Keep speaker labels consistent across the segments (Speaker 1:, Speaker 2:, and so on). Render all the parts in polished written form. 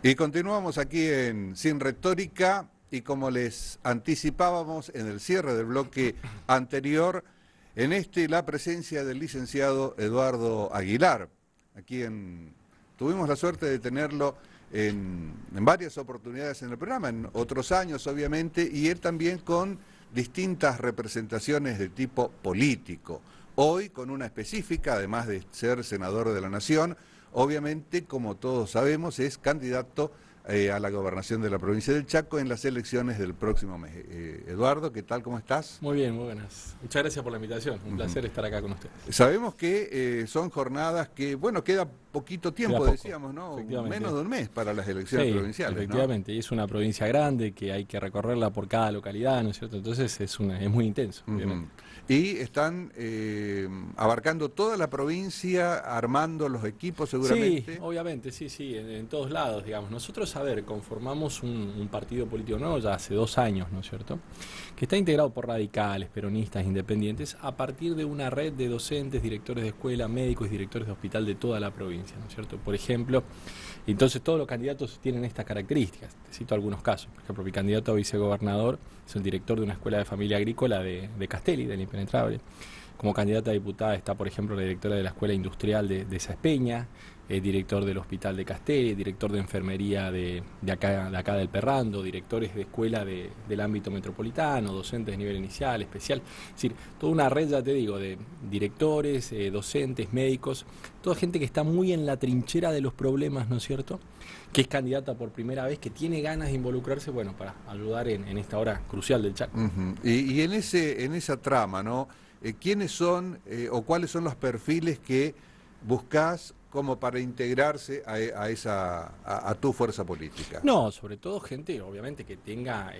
Speaker 1: Y continuamos aquí en Sin Retórica y como les anticipábamos en el cierre del bloque anterior, en la presencia del licenciado Eduardo Aguilar, tuvimos la suerte de tenerlo en varias oportunidades en el programa, en otros años obviamente, y él también con distintas representaciones de tipo político. Hoy con una específica, además de ser senador de la Nación, obviamente, como todos sabemos, es candidato a la gobernación de la provincia del Chaco en las elecciones del próximo mes. Eduardo, ¿qué tal? ¿Cómo estás?
Speaker 2: Muy bien, muy buenas. Muchas gracias por la invitación. Un placer estar acá con ustedes.
Speaker 1: Sabemos que son jornadas que, bueno, queda poquito tiempo,
Speaker 2: Queda poco,
Speaker 1: decíamos, ¿no?
Speaker 2: efectivamente.
Speaker 1: Menos de un mes para las elecciones
Speaker 2: Sí,
Speaker 1: provinciales,
Speaker 2: efectivamente. Y es una provincia grande que hay que recorrerla por cada localidad, ¿no es cierto? Entonces es muy intenso, obviamente.
Speaker 1: Y están abarcando toda la provincia, armando los equipos seguramente.
Speaker 2: Sí, obviamente, sí, en todos lados, digamos. Nosotros, a ver, conformamos un partido político nuevo ya hace 2 años, ¿no es cierto? Que está integrado por radicales, peronistas, independientes, a partir de una red de docentes, directores de escuela, médicos y directores de hospital de toda la provincia, ¿no es cierto? Por ejemplo, entonces todos los candidatos tienen estas características. Te cito algunos casos. Por ejemplo, mi candidato a vicegobernador es el director de una escuela de familia agrícola de Castelli, del Impenetrable. Como candidata a diputada está, por ejemplo, la directora de la Escuela Industrial de Saespeña, director del Hospital de Castelli, director de enfermería de acá del Perrando, directores de escuela del ámbito metropolitano, docentes de nivel inicial, especial. Es decir, toda una red, ya te digo, de directores, docentes, médicos, toda gente que está muy en la trinchera de los problemas, ¿no es cierto?, que es candidata por primera vez, que tiene ganas de involucrarse, bueno, para ayudar en esta hora crucial del Chaco.
Speaker 1: Y en esa trama, ¿no? ¿Quiénes son o cuáles son los perfiles que buscás como para integrarse a tu fuerza política?
Speaker 2: No, sobre todo gente, obviamente, que tenga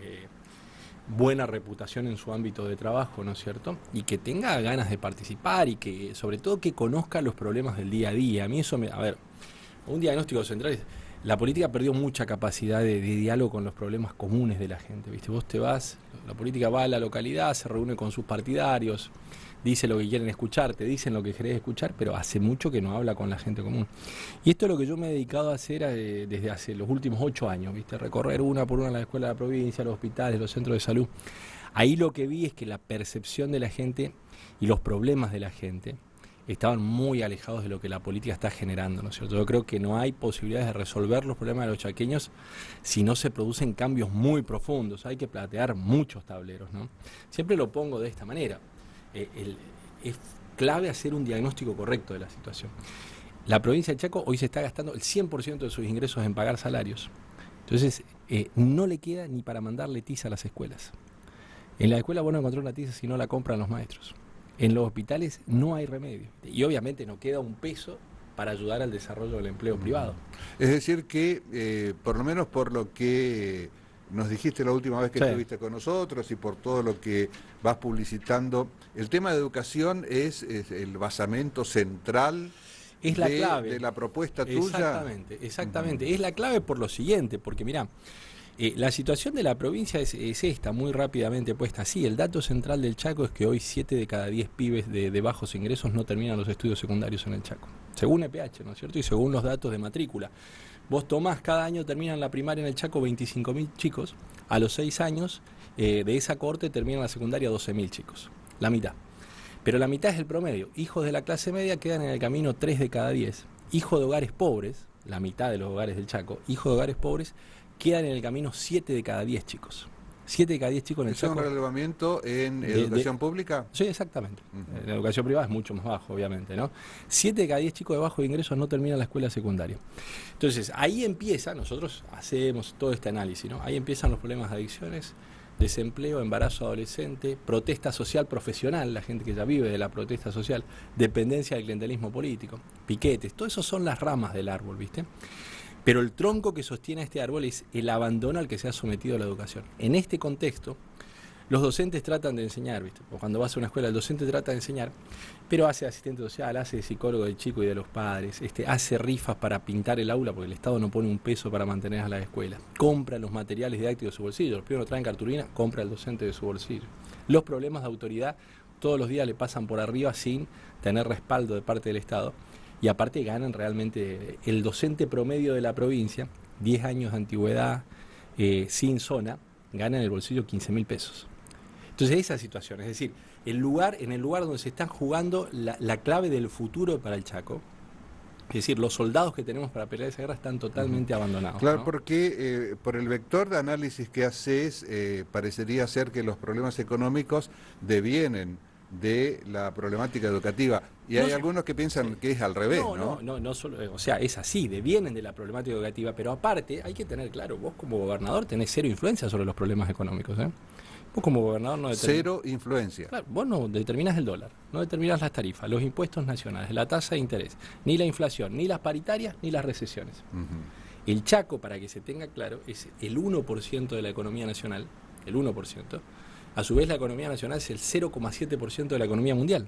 Speaker 2: buena reputación en su ámbito de trabajo, ¿no es cierto? Y que tenga ganas de participar y que, sobre todo, que conozca los problemas del día a día. A mí eso a ver, un diagnóstico central es, la política perdió mucha capacidad de diálogo con los problemas comunes de la gente, ¿viste? Vos te vas, la política va a la localidad, se reúne con sus partidarios, dice lo que quieren escuchar, te dicen lo que querés escuchar, pero hace mucho que no habla con la gente común. Y esto es lo que yo me he dedicado a hacer desde hace los últimos 8 años, ¿viste? Recorrer una por una la escuela de la provincia, los hospitales, los centros de salud. Ahí lo que vi es que la percepción de la gente y los problemas de la gente estaban muy alejados de lo que la política está generando, ¿no es cierto? Yo creo que no hay posibilidades de resolver los problemas de los chaqueños si no se producen cambios muy profundos. Hay que platear muchos tableros, ¿no? Siempre lo pongo de esta manera. Es clave hacer un diagnóstico correcto de la situación. La provincia de Chaco hoy se está gastando el 100% de sus ingresos en pagar salarios. Entonces, no le queda ni para mandarle tiza a las escuelas. En la escuela vos no encontrás una tiza si no la compran los maestros. En los hospitales no hay remedio. Y obviamente no queda un peso para ayudar al desarrollo del empleo privado.
Speaker 1: Es decir que, por lo menos por lo que nos dijiste la última vez que estuviste con nosotros y por todo lo que vas publicitando, el tema de educación es el basamento central.
Speaker 2: Es la clave
Speaker 1: de la propuesta tuya.
Speaker 2: Exactamente. Es la clave por lo siguiente, porque mirá, la situación de la provincia es esta, muy rápidamente puesta así. El dato central del Chaco es que hoy 7 de cada 10 pibes de bajos ingresos no terminan los estudios secundarios en el Chaco, según EPH, ¿no es cierto? Y según los datos de matrícula. Vos tomás, cada año terminan la primaria en el Chaco 25.000 chicos, a los 6 años de esa cohorte terminan la secundaria 12.000 chicos, la mitad. Pero la mitad es el promedio. Hijos de la clase media quedan en el camino 3 de cada 10. Hijos de hogares pobres, la mitad de los hogares del Chaco, hijos de hogares pobres, quedan en el camino 7 de cada 10 chicos. 7 de cada 10 chicos en el Chaco.
Speaker 1: ¿Es un relevamiento en educación pública?
Speaker 2: Sí, exactamente. En educación privada es mucho más bajo, obviamente, ¿no? 7 de cada 10 chicos de bajos ingresos no terminan la escuela secundaria. Entonces, ahí empieza, nosotros hacemos todo este análisis, ¿no? Ahí empiezan los problemas de adicciones, desempleo, embarazo adolescente, protesta social profesional, la gente que ya vive de la protesta social, dependencia del clientelismo político, piquetes, todo eso son las ramas del árbol, ¿viste? Pero el tronco que sostiene este árbol es el abandono al que se ha sometido la educación. En este contexto, los docentes tratan de enseñar, ¿viste? O cuando vas a una escuela, el docente trata de enseñar, pero hace asistente social, hace psicólogo del chico y de los padres, hace rifas para pintar el aula, porque el Estado no pone un peso para mantener a la escuela. Compra los materiales didácticos de su bolsillo, los pibes no traen cartulina, compra el docente de su bolsillo. Los problemas de autoridad todos los días le pasan por arriba sin tener respaldo de parte del Estado. Y aparte ganan realmente, el docente promedio de la provincia 10 años de antigüedad, sin zona, gana en el bolsillo 15.000 pesos. Entonces esa situación, es decir, en el lugar donde se está jugando la clave del futuro para el Chaco, es decir, los soldados que tenemos para pelear esa guerra están totalmente abandonados.
Speaker 1: Claro,
Speaker 2: ¿no?
Speaker 1: porque por el vector de análisis que haces, parecería ser que los problemas económicos devienen de la problemática educativa. Y
Speaker 2: No,
Speaker 1: hay algunos que piensan que es al revés, ¿no?
Speaker 2: no solo, o sea, es así, devienen de la problemática educativa, pero aparte hay que tener claro, vos como gobernador tenés cero influencia sobre los problemas económicos, ¿eh? Vos como gobernador no determinás.
Speaker 1: Cero influencia.
Speaker 2: Claro, vos no determinás el dólar, no determinás las tarifas, los impuestos nacionales, la tasa de interés, ni la inflación, ni las paritarias, ni las recesiones. El Chaco, para que se tenga claro, es el 1% de la economía nacional, el 1%. A su vez, la economía nacional es el 0,7% de la economía mundial.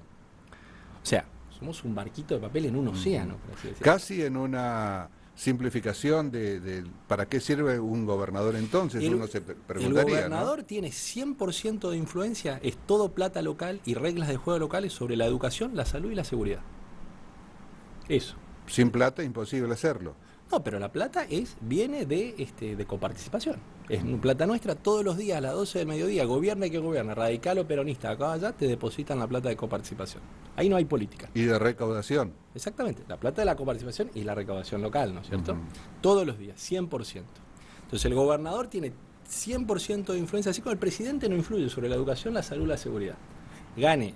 Speaker 2: O sea, somos un barquito de papel en un océano, por así decirlo.
Speaker 1: Casi en una simplificación de ¿para qué sirve un gobernador entonces? Uno se preguntaría,
Speaker 2: el gobernador, ¿no?, tiene 100% de influencia, es todo plata local y reglas de juego locales sobre la educación, la salud y la seguridad. Eso.
Speaker 1: Sin plata imposible hacerlo.
Speaker 2: No, pero la plata viene de coparticipación. Es plata nuestra, todos los días a las 12 del mediodía, gobierne que gobierne, radical o peronista, acá allá te depositan la plata de coparticipación. Ahí no hay política.
Speaker 1: Y de recaudación.
Speaker 2: Exactamente, la plata de la coparticipación y la recaudación local, ¿no es cierto? Todos los días, 100%. Entonces el gobernador tiene 100% de influencia, así como el presidente no influye sobre la educación, la salud, la seguridad. Gane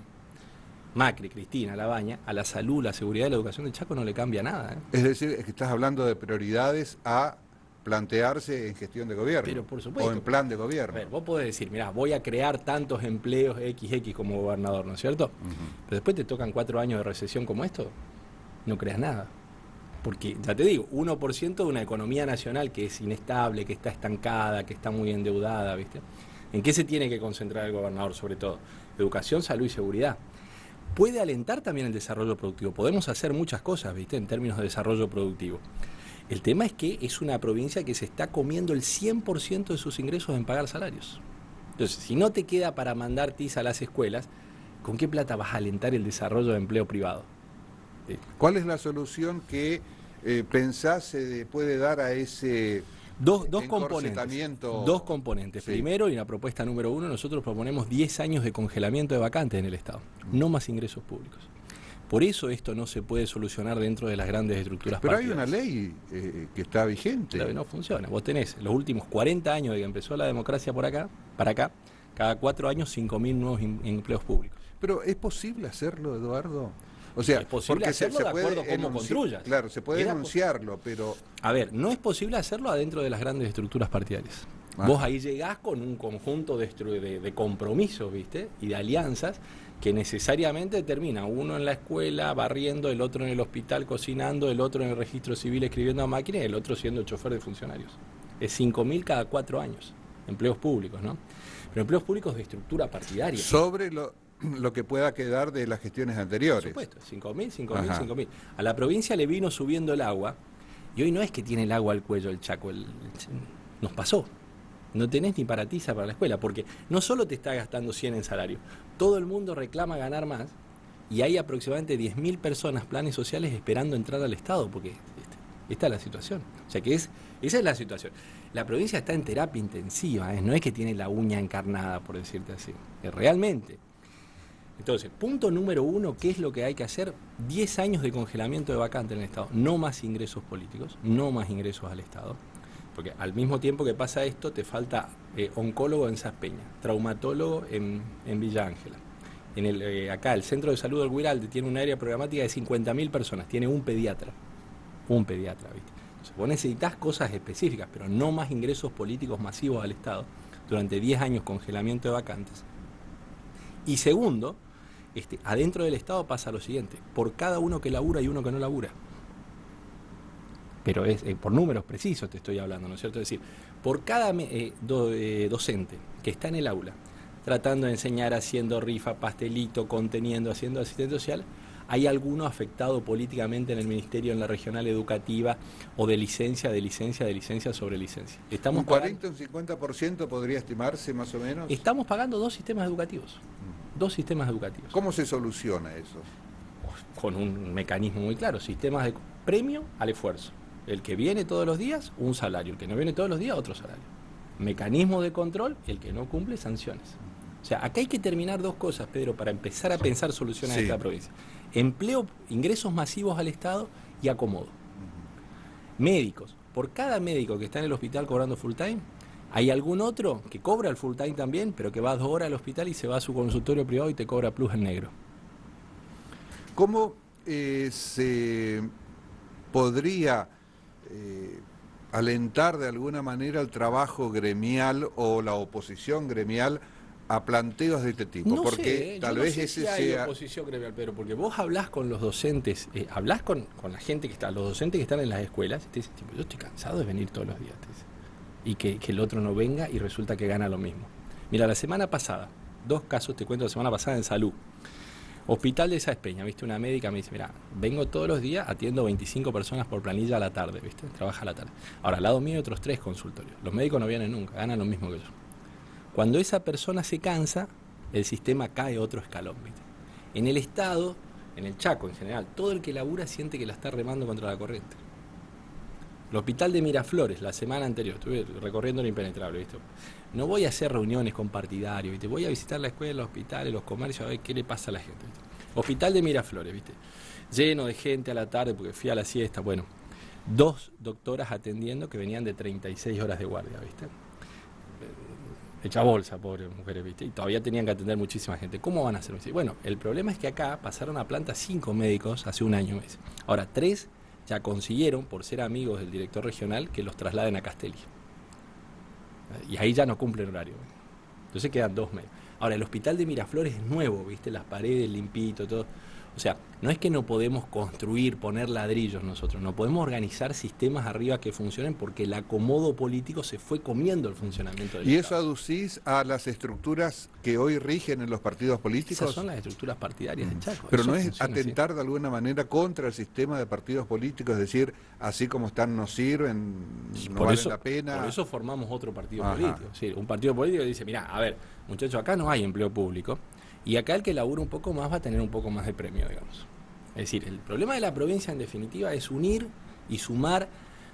Speaker 2: Macri, Cristina, Labaña, a la salud, la seguridad y la educación del Chaco no le cambia nada, ¿eh?
Speaker 1: Es decir, es que estás hablando de prioridades a plantearse en gestión de gobierno.
Speaker 2: Pero por supuesto.
Speaker 1: O en plan de gobierno.
Speaker 2: A ver, vos podés decir, mirá, voy a crear tantos empleos XX como gobernador, ¿no es cierto? Pero después te tocan 4 años de recesión como esto, no creas nada. Porque, ya te digo, 1% de una economía nacional que es inestable, que está estancada, que está muy endeudada, ¿viste? ¿En qué se tiene que concentrar el gobernador sobre todo? Educación, salud y seguridad. Puede alentar también el desarrollo productivo. Podemos hacer muchas cosas, ¿viste?, en términos de desarrollo productivo. El tema es que es una provincia que se está comiendo el 100% de sus ingresos en pagar salarios. Entonces, si no te queda para mandar tiza a las escuelas, ¿con qué plata vas a alentar el desarrollo de empleo privado?
Speaker 1: ¿Cuál es la solución que pensás se puede dar a ese
Speaker 2: Dos
Speaker 1: encorsetamiento?
Speaker 2: componentes. Dos componentes.
Speaker 1: Sí.
Speaker 2: Primero, y la propuesta número 1, nosotros proponemos 10 años de congelamiento de vacantes en el Estado, no más ingresos públicos. Por eso esto no se puede solucionar dentro de las grandes estructuras
Speaker 1: Pero hay
Speaker 2: partidarias.
Speaker 1: una ley que está vigente.
Speaker 2: Claro, no funciona. Vos tenés los últimos 40 años de que empezó la democracia para acá, cada 4 años 5.000 nuevos empleos públicos.
Speaker 1: Pero ¿es posible hacerlo, Eduardo? O sea,
Speaker 2: es posible
Speaker 1: porque
Speaker 2: hacerlo de acuerdo a cómo construyas.
Speaker 1: Claro, se puede enunciarlo, pero...
Speaker 2: A ver, no es posible hacerlo adentro de las grandes estructuras partidarias. Vos ahí llegás con un conjunto de compromisos, ¿viste? Y de alianzas que necesariamente termina uno en la escuela barriendo, el otro en el hospital cocinando, el otro en el registro civil escribiendo a máquina y el otro siendo chofer de funcionarios. Es 5.000 cada 4 años, empleos públicos, ¿no? Pero empleos públicos de estructura partidaria.
Speaker 1: Sobre lo que pueda quedar de las gestiones anteriores.
Speaker 2: Por supuesto, 5.000. A la provincia le vino subiendo el agua y hoy no es que tiene el agua al cuello el Chaco, nos pasó. No tenés ni para tiza para la escuela, porque no solo te está gastando 100 en salario, todo el mundo reclama ganar más y hay aproximadamente 10.000 personas, planes sociales, esperando entrar al Estado, porque esta es la situación. O sea que esa es la situación. La provincia está en terapia intensiva, no es que tiene la uña encarnada, por decirte así, es realmente. Entonces, punto número 1, ¿qué es lo que hay que hacer? 10 años de congelamiento de vacantes en el Estado, no más ingresos políticos, no más ingresos al Estado. Porque al mismo tiempo que pasa esto, te falta oncólogo en Saspeña, traumatólogo en Villa Ángela. Acá, el Centro de Salud del Guiralde tiene un área programática de 50.000 personas, tiene un pediatra, ¿viste? Entonces, vos necesitas cosas específicas, pero no más ingresos políticos masivos al Estado durante 10 años congelamiento de vacantes. Y segundo, adentro del Estado pasa lo siguiente, por cada uno que labura hay uno que no labura. Pero es por números precisos te estoy hablando, ¿no es cierto? Es decir, por cada docente que está en el aula, tratando de enseñar, haciendo rifa, pastelito, conteniendo, haciendo asistente social, hay alguno afectado políticamente en el Ministerio, en la regional educativa, o de licencia sobre licencia.
Speaker 1: ¿Un 40 o un 50% podría estimarse más o menos?
Speaker 2: Estamos pagando 2 sistemas educativos. 2 sistemas educativos.
Speaker 1: ¿Cómo se soluciona eso?
Speaker 2: Con un mecanismo muy claro, sistemas de premio al esfuerzo. El que viene todos los días, un salario. El que no viene todos los días, otro salario. Mecanismo de control, el que no cumple, sanciones. O sea, acá hay que terminar dos cosas, Pedro, para empezar a pensar soluciones en esta provincia. Empleo, ingresos masivos al Estado y acomodo. Médicos. Por cada médico que está en el hospital cobrando full time, hay algún otro que cobra el full time también, pero que va 2 horas al hospital y se va a su consultorio privado y te cobra plus en negro.
Speaker 1: ¿Cómo se podría alentar de alguna manera el trabajo gremial o la oposición gremial a planteos de este tipo?
Speaker 2: No
Speaker 1: porque
Speaker 2: sé,
Speaker 1: tal
Speaker 2: yo
Speaker 1: vez
Speaker 2: no sé
Speaker 1: ese
Speaker 2: si hay
Speaker 1: sea...
Speaker 2: oposición gremial, Pedro, porque vos hablás con los docentes, hablás con la gente que está, los docentes que están en las escuelas, y te dicen, tipo, yo estoy cansado de venir todos los días, te dicen, y que el otro no venga y resulta que gana lo mismo. Mira, la semana pasada, 2 casos te cuento, la semana pasada en salud. Hospital de Sáenz Peña, viste, una médica me dice, mira, vengo todos los días, atiendo 25 personas por planilla a la tarde, viste, trabaja a la tarde. Ahora, al lado mío hay otros 3 consultorios. Los médicos no vienen nunca, ganan lo mismo que yo. Cuando esa persona se cansa, el sistema cae otro escalón, viste. En el Estado, en el Chaco en general, todo el que labura siente que la está remando contra la corriente. El hospital de Miraflores, la semana anterior, estuve recorriendo el impenetrable, ¿viste? No voy a hacer reuniones con partidarios, ¿viste? Voy a visitar la escuela, los hospitales, los comercios, a ver qué le pasa a la gente, ¿viste? Hospital de Miraflores, ¿viste? Lleno de gente a la tarde porque fui a la siesta, bueno, 2 doctoras atendiendo que venían de 36 horas de guardia, ¿viste? Hecha bolsa, pobres mujeres, ¿viste? Y todavía tenían que atender muchísima gente. ¿Cómo van a hacer? Bueno, el problema es que acá pasaron a planta 5 médicos hace un año, ¿ves? Ahora, 3 ya consiguieron, por ser amigos del director regional, que los trasladen a Castelli. Y ahí ya no cumplen horario. Entonces quedan 2 médicos. Ahora, el hospital de Miraflores es nuevo, ¿viste? Las paredes, limpito, todo. O sea, no es que no podemos construir, poner ladrillos nosotros, no podemos organizar sistemas arriba que funcionen porque el acomodo político se fue comiendo el funcionamiento del
Speaker 1: ¿Y
Speaker 2: Estado.
Speaker 1: eso aducís a las estructuras que hoy rigen en los partidos políticos?
Speaker 2: Esas son las estructuras partidarias del Chaco.
Speaker 1: Pero
Speaker 2: Eso
Speaker 1: no es
Speaker 2: funciona
Speaker 1: atentar
Speaker 2: así.
Speaker 1: de alguna manera contra el sistema de partidos políticos, es decir, así como están no sirven, no
Speaker 2: Por
Speaker 1: valen
Speaker 2: eso,
Speaker 1: la pena.
Speaker 2: por eso formamos otro partido
Speaker 1: Ajá.
Speaker 2: político. Sí, un partido político que dice, mira, a ver, muchachos, acá no hay empleo público y acá el que labura un poco más va a tener un poco más de premio, digamos. Es decir, el problema de la provincia en definitiva es unir y sumar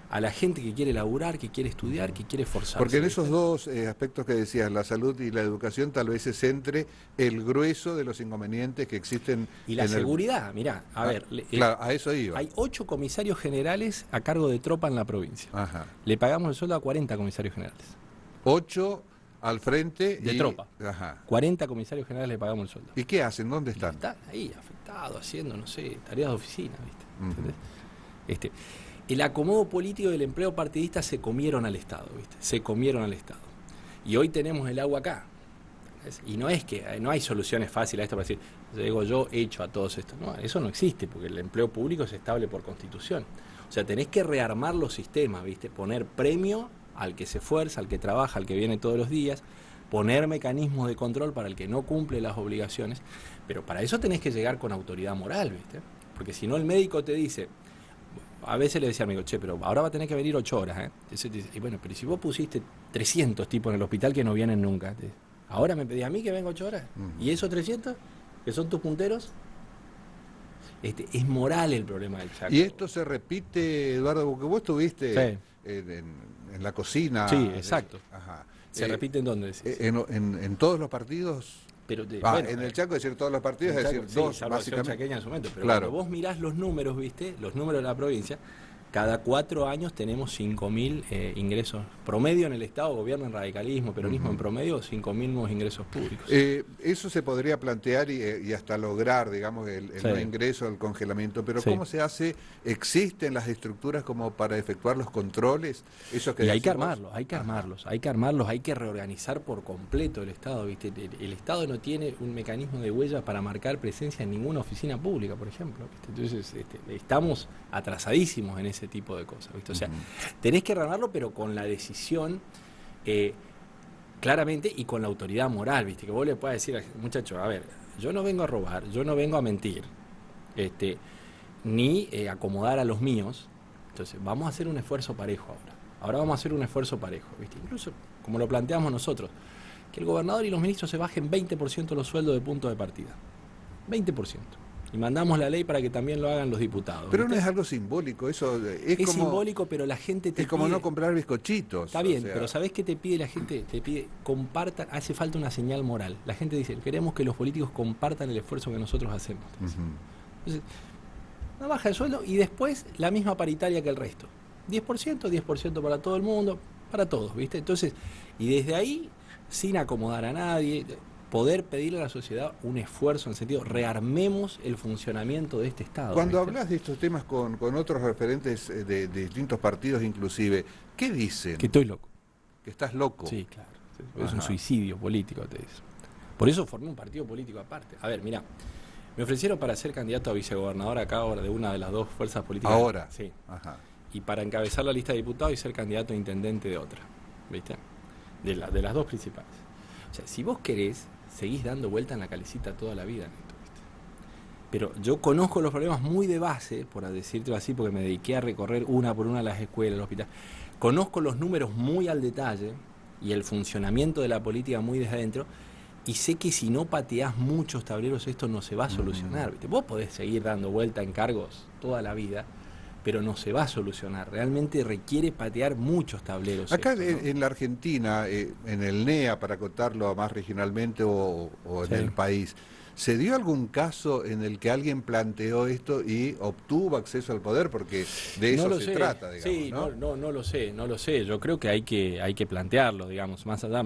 Speaker 2: a la gente que quiere laburar, que quiere estudiar, que quiere esforzarse.
Speaker 1: Porque en esos
Speaker 2: ¿viste?
Speaker 1: 2 aspectos que decías, la salud y la educación, tal vez se centre el grueso de los inconvenientes que existen.
Speaker 2: Y la
Speaker 1: en
Speaker 2: seguridad, mirá, a ver,
Speaker 1: claro, a eso iba.
Speaker 2: hay 8 comisarios generales a cargo de tropa en la provincia.
Speaker 1: Ajá.
Speaker 2: Le pagamos el sueldo a 40 comisarios generales.
Speaker 1: 8 al frente
Speaker 2: De tropa.
Speaker 1: Ajá.
Speaker 2: 40 comisarios generales le pagamos el sueldo.
Speaker 1: ¿Y qué hacen? ¿Dónde están?
Speaker 2: Están ahí, afectados, haciendo, no sé, tareas de oficina, ¿viste? ¿Entendés? El acomodo político del empleo partidista se comieron al Estado, ¿viste? Se comieron al Estado. Y hoy tenemos el agua acá. ¿Entendés? Y no es que no hay soluciones fáciles a esto para decir, yo echo a todos estos. No, eso no existe, porque el empleo público es estable por constitución. O sea, tenés que rearmar los sistemas, ¿viste? Poner premio al que se esfuerza, al que trabaja, al que viene todos los días, poner mecanismos de control para el que no cumple las obligaciones, pero para eso tenés que llegar con autoridad moral, ¿viste? Porque si no el médico te dice, a veces le decía al médico, che, pero ahora va a tener que venir 8 horas, ¿eh? Entonces te dice, y bueno, pero si vos pusiste 300 tipos en el hospital que no vienen nunca, ahora me pedí a mí que venga 8 horas, ¿y esos 300 que son tus punteros? Es moral el problema del Chaco.
Speaker 1: Y esto se repite, Eduardo, porque vos estuviste
Speaker 2: Sí.
Speaker 1: en la cocina.
Speaker 2: Sí, exacto.
Speaker 1: Ajá.
Speaker 2: ¿Se repite en dónde decís?
Speaker 1: En todos los partidos.
Speaker 2: Pero
Speaker 1: Bueno, en el Chaco, es decir, todos los partidos, es decir, 2,
Speaker 2: salvo
Speaker 1: básicamente.
Speaker 2: Chaqueña en su momento, pero
Speaker 1: claro.
Speaker 2: cuando vos mirás los números, ¿viste? Los números de la provincia, cada 4 años tenemos 5.000 ingresos promedio en el Estado, gobierno en radicalismo, peronismo en promedio, 5.000 nuevos ingresos públicos.
Speaker 1: Eso se podría plantear y hasta lograr, digamos, el no ingreso al congelamiento, pero ¿cómo se hace? ¿Existen las estructuras como para efectuar los controles? Eso que
Speaker 2: y hay que armarlos, hay que reorganizar por completo el Estado, ¿viste? El Estado no tiene un mecanismo de huellas para marcar presencia en ninguna oficina pública, por ejemplo, ¿viste? Entonces estamos atrasadísimos en ese tipo de cosas, ¿viste? O sea, tenés que rearmarlo, pero con la decisión claramente y con la autoridad moral, ¿viste? Que vos le puedas decir al muchacho, a ver, yo no vengo a robar, yo no vengo a mentir, ni acomodar a los míos, entonces vamos a hacer un esfuerzo parejo ahora. Ahora vamos a hacer un esfuerzo parejo, ¿viste? Incluso, como lo planteamos nosotros, que el gobernador y los ministros se bajen 20% los sueldos de punto de partida. 20%. Y mandamos la ley para que también lo hagan los diputados.
Speaker 1: Pero
Speaker 2: ¿viste?
Speaker 1: no es algo simbólico, eso es como,
Speaker 2: simbólico, pero la gente te
Speaker 1: es como
Speaker 2: pide...
Speaker 1: no comprar bizcochitos.
Speaker 2: Está bien,
Speaker 1: o sea,
Speaker 2: pero ¿sabés qué te pide la gente? Te pide, compartan, hace falta una señal moral. La gente dice, queremos que los políticos compartan el esfuerzo que nosotros hacemos. Entonces, una baja de sueldo y después la misma paritaria que el resto. 10% para todo el mundo, para todos, ¿viste? Entonces, y desde ahí, sin acomodar a nadie, poder pedirle a la sociedad un esfuerzo en el sentido, rearmemos el funcionamiento de este Estado.
Speaker 1: Cuando
Speaker 2: ¿viste?
Speaker 1: hablas de estos temas con otros referentes de distintos partidos inclusive, ¿qué dicen?
Speaker 2: Que estoy loco.
Speaker 1: Que estás loco.
Speaker 2: Sí, claro. Es
Speaker 1: Ajá.
Speaker 2: un suicidio político, te dice. Por eso formé un partido político aparte. A ver, mira, me ofrecieron para ser candidato a vicegobernador acá ahora de una de las dos fuerzas políticas.
Speaker 1: Ahora.
Speaker 2: Sí.
Speaker 1: Ajá.
Speaker 2: Y para encabezar la lista de diputados y ser candidato a intendente de otra. ¿Viste? De las dos principales. O sea, si vos querés, seguís dando vuelta en la calecita toda la vida, Neto, ¿viste? Pero yo conozco los problemas muy de base, por decirte así, porque me dediqué a recorrer una por una las escuelas, los hospitales. Conozco los números muy al detalle y el funcionamiento de la política muy desde adentro. Y sé que si no pateás muchos tableros esto no se va a solucionar. ¿Viste? Vos podés seguir dando vuelta en cargos toda la vida, pero no se va a solucionar. Realmente requiere patear muchos tableros.
Speaker 1: Acá
Speaker 2: esto, ¿no?
Speaker 1: en la Argentina, en el NEA, para acotarlo más regionalmente o en el país, ¿se dio algún caso en el que alguien planteó esto y obtuvo acceso al poder? Porque de eso se trata, digamos.
Speaker 2: Sí, no lo sé. Yo creo que hay que plantearlo, digamos, más allá,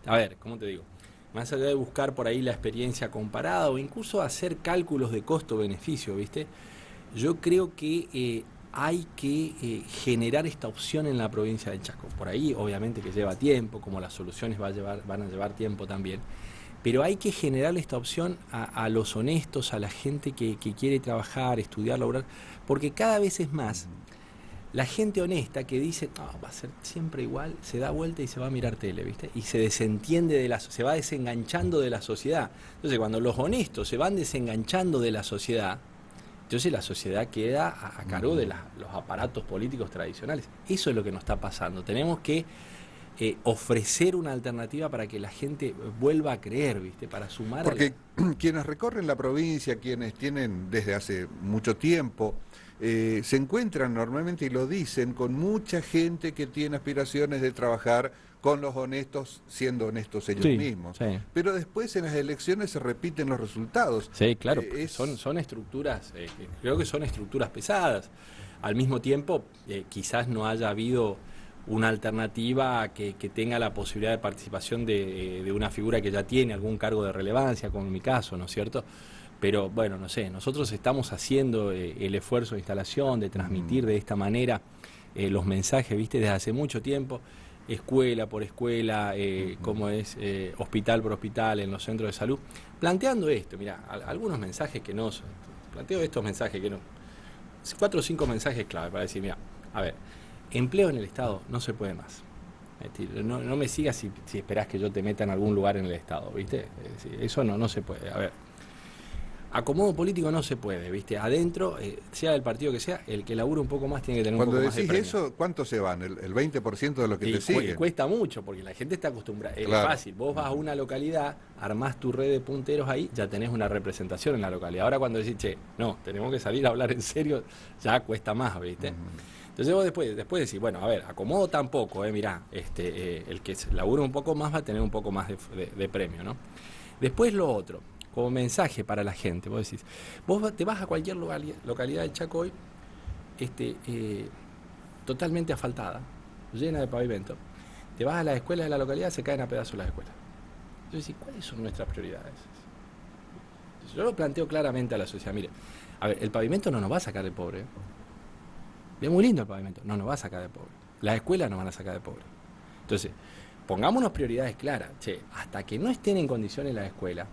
Speaker 2: a ver, ¿cómo te digo? Más allá de buscar por ahí la experiencia comparada o incluso hacer cálculos de costo-beneficio, ¿viste? Yo creo que hay que generar esta opción en la provincia de Chaco. Por ahí, obviamente, que lleva tiempo, como las soluciones van a llevar tiempo también. Pero hay que generar esta opción a los honestos, a la gente que quiere trabajar, estudiar, laburar, porque cada vez es más la gente honesta que dice, no, va a ser siempre igual, se da vuelta y se va a mirar tele, ¿viste? Y se desentiende se va desenganchando de la sociedad. Entonces, cuando los honestos se van desenganchando de la sociedad, entonces la sociedad queda a cargo de los aparatos políticos tradicionales. Eso es lo que nos está pasando. Tenemos que ofrecer una alternativa para que la gente vuelva a creer, ¿viste? Para sumar.
Speaker 1: Porque quienes recorren la provincia, quienes tienen desde hace mucho tiempo, se encuentran normalmente, y lo dicen, con mucha gente que tiene aspiraciones de trabajar con los honestos, siendo honestos ellos mismos.
Speaker 2: Sí.
Speaker 1: Pero después en las elecciones se repiten los resultados.
Speaker 2: Sí, claro, son estructuras, creo que son estructuras pesadas. Al mismo tiempo, quizás no haya habido una alternativa que tenga la posibilidad de participación de una figura que ya tiene algún cargo de relevancia, como en mi caso, ¿no es cierto? Pero bueno, no sé, nosotros estamos haciendo el esfuerzo de instalación, de transmitir de esta manera los mensajes, ¿viste? Desde hace mucho tiempo, escuela por escuela, como es hospital por hospital en los centros de salud, planteando esto, mira, algunos mensajes que no, planteo estos mensajes que no, 4 o 5 mensajes clave para decir, mira, a ver, empleo en el Estado no se puede más. No me sigas si esperás que yo te meta en algún lugar en el Estado, ¿viste? Eso no se puede. A ver, acomodo político no se puede, ¿viste? Adentro, sea del partido que sea, el que labura un poco más tiene que tener un poco más de premio.
Speaker 1: Cuando decís eso, ¿cuántos se van? ¿El 20% de los que te siguen?
Speaker 2: Cuesta mucho, porque la gente está acostumbrada.
Speaker 1: Claro.
Speaker 2: Es fácil, vos vas a una localidad, armás tu red de punteros ahí, ya tenés una representación en la localidad. Ahora cuando decís, che, no, tenemos que salir a hablar en serio, ya cuesta más, ¿viste? Entonces vos después decís, bueno, a ver, acomodo tampoco, mirá, el que labura un poco más va a tener un poco más de premio, ¿no? Después lo otro, como mensaje para la gente, vos decís, vos te vas a cualquier localidad de Chaco hoy, totalmente asfaltada, llena de pavimento, te vas a las escuelas de la localidad, se caen a pedazos las escuelas. Entonces decís, ¿cuáles son nuestras prioridades? Entonces, yo lo planteo claramente a la sociedad, mire, a ver, el pavimento no nos va a sacar de pobre, ¿eh? Es muy lindo el pavimento, no nos va a sacar de pobre. Las escuelas nos van a sacar de pobre. Entonces, pongámonos prioridades claras. Che, hasta que no estén en condiciones las escuelas,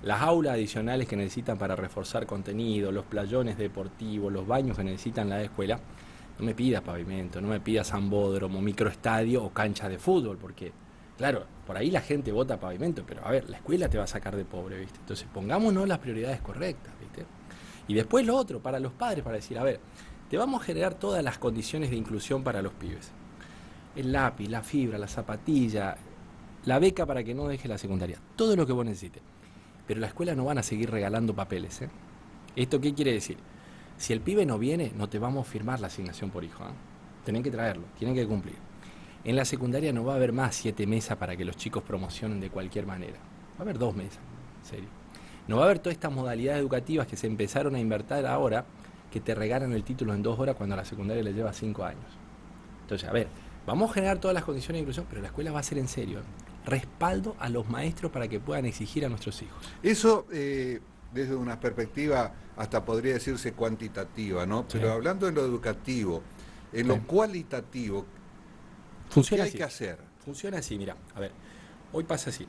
Speaker 2: las aulas adicionales que necesitan para reforzar contenido, los playones deportivos, los baños que necesitan la escuela, no me pidas pavimento, no me pidas ambódromo, microestadio o cancha de fútbol, porque, claro, por ahí la gente vota pavimento, pero a ver, la escuela te va a sacar de pobre, ¿viste? Entonces, pongámonos las prioridades correctas, ¿viste? Y después lo otro, para los padres, para decir, a ver, te vamos a generar todas las condiciones de inclusión para los pibes. El lápiz, la fibra, la zapatilla, la beca para que no deje la secundaria. Todo lo que vos necesites. Pero la escuela no van a seguir regalando papeles, ¿eh? ¿Esto qué quiere decir? Si el pibe no viene, no te vamos a firmar la asignación por hijo. Tienen que traerlo, tienen que cumplir. En la secundaria no va a haber más 7 mesas para que los chicos promocionen de cualquier manera. Va a haber 2 mesas, en serio. No va a haber todas estas modalidades educativas que se empezaron a invertir ahora, que te regalan el título en 2 horas cuando a la secundaria le lleva 5 años. Entonces, a ver, vamos a generar todas las condiciones de inclusión, pero la escuela va a ser en serio. Respaldo a los maestros para que puedan exigir a nuestros hijos.
Speaker 1: Eso, desde una perspectiva hasta podría decirse cuantitativa, ¿no?
Speaker 2: Sí.
Speaker 1: Pero hablando en lo educativo, en lo
Speaker 2: Sí.
Speaker 1: cualitativo,
Speaker 2: Funciona
Speaker 1: ¿qué hay
Speaker 2: así.
Speaker 1: que hacer?
Speaker 2: Funciona así, mira, a ver, hoy pasa así.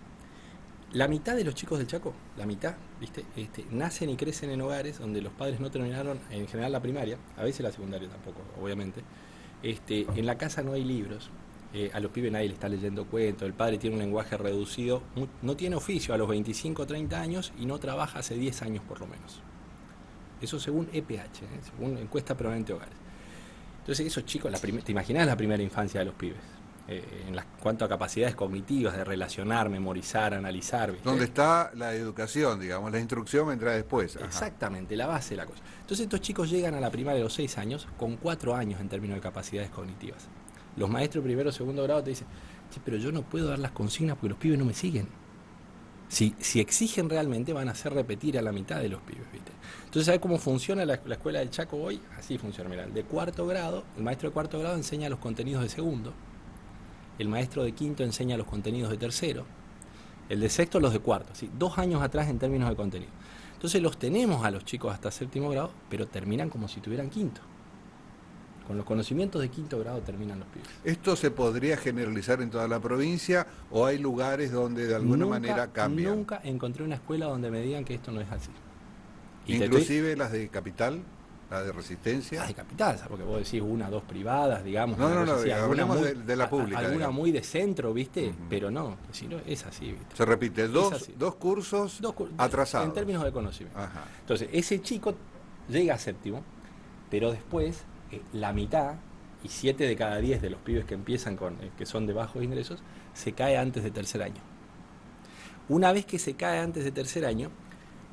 Speaker 2: La mitad de los chicos del Chaco, la mitad, ¿viste? Nacen y crecen en hogares donde los padres no terminaron en general la primaria, a veces la secundaria tampoco, obviamente. En la casa no hay libros, a los pibes nadie le está leyendo cuentos, el padre tiene un lenguaje reducido, no tiene oficio a los 25 o 30 años y no trabaja hace 10 años por lo menos. Eso según EPH, según Encuesta Permanente de Hogares. Entonces esos chicos, ¿te imaginas la primera infancia de los pibes? Cuanto a capacidades cognitivas de relacionar, memorizar, analizar, ¿viste?
Speaker 1: ¿Dónde está la educación, digamos? La instrucción vendrá después. Ajá.
Speaker 2: Exactamente, la base de la cosa. Entonces estos chicos llegan a la primaria a los 6 años con 4 años en términos de capacidades cognitivas. Los maestros de primero o segundo grado te dicen, sí, pero yo no puedo dar las consignas porque los pibes no me siguen. Si exigen realmente van a hacer repetir a la mitad de los pibes, ¿viste? Entonces, ¿sabes cómo funciona la escuela del Chaco hoy? Así funciona, mirá, de cuarto grado, el maestro de cuarto grado enseña los contenidos de segundo, el maestro de quinto enseña los contenidos de tercero, el de sexto los de cuarto, ¿sí? 2 años atrás en términos de contenido. Entonces los tenemos a los chicos hasta séptimo grado, pero terminan como si tuvieran quinto. Con los conocimientos de quinto grado terminan los pibes.
Speaker 1: ¿Esto se podría generalizar en toda la provincia o hay lugares donde de alguna manera cambian?
Speaker 2: Nunca encontré una escuela donde me digan que esto no es así.
Speaker 1: Inclusive las de Capital, las de Resistencia.
Speaker 2: Las de Capital, ¿sabes? Porque vos decís 1 o 2 privadas, digamos.
Speaker 1: No,
Speaker 2: así,
Speaker 1: hablemos de la pública.
Speaker 2: Alguna
Speaker 1: digamos.
Speaker 2: muy de centro, ¿viste? Pero no, si no, es así, ¿viste?
Speaker 1: Se repite, dos cursos atrasados.
Speaker 2: En términos de conocimiento.
Speaker 1: Ajá.
Speaker 2: Entonces, ese chico llega a séptimo, pero después la mitad, y 7 de cada 10 de los pibes que empiezan que son de bajos ingresos, se cae antes de tercer año. Una vez que se cae antes de tercer año,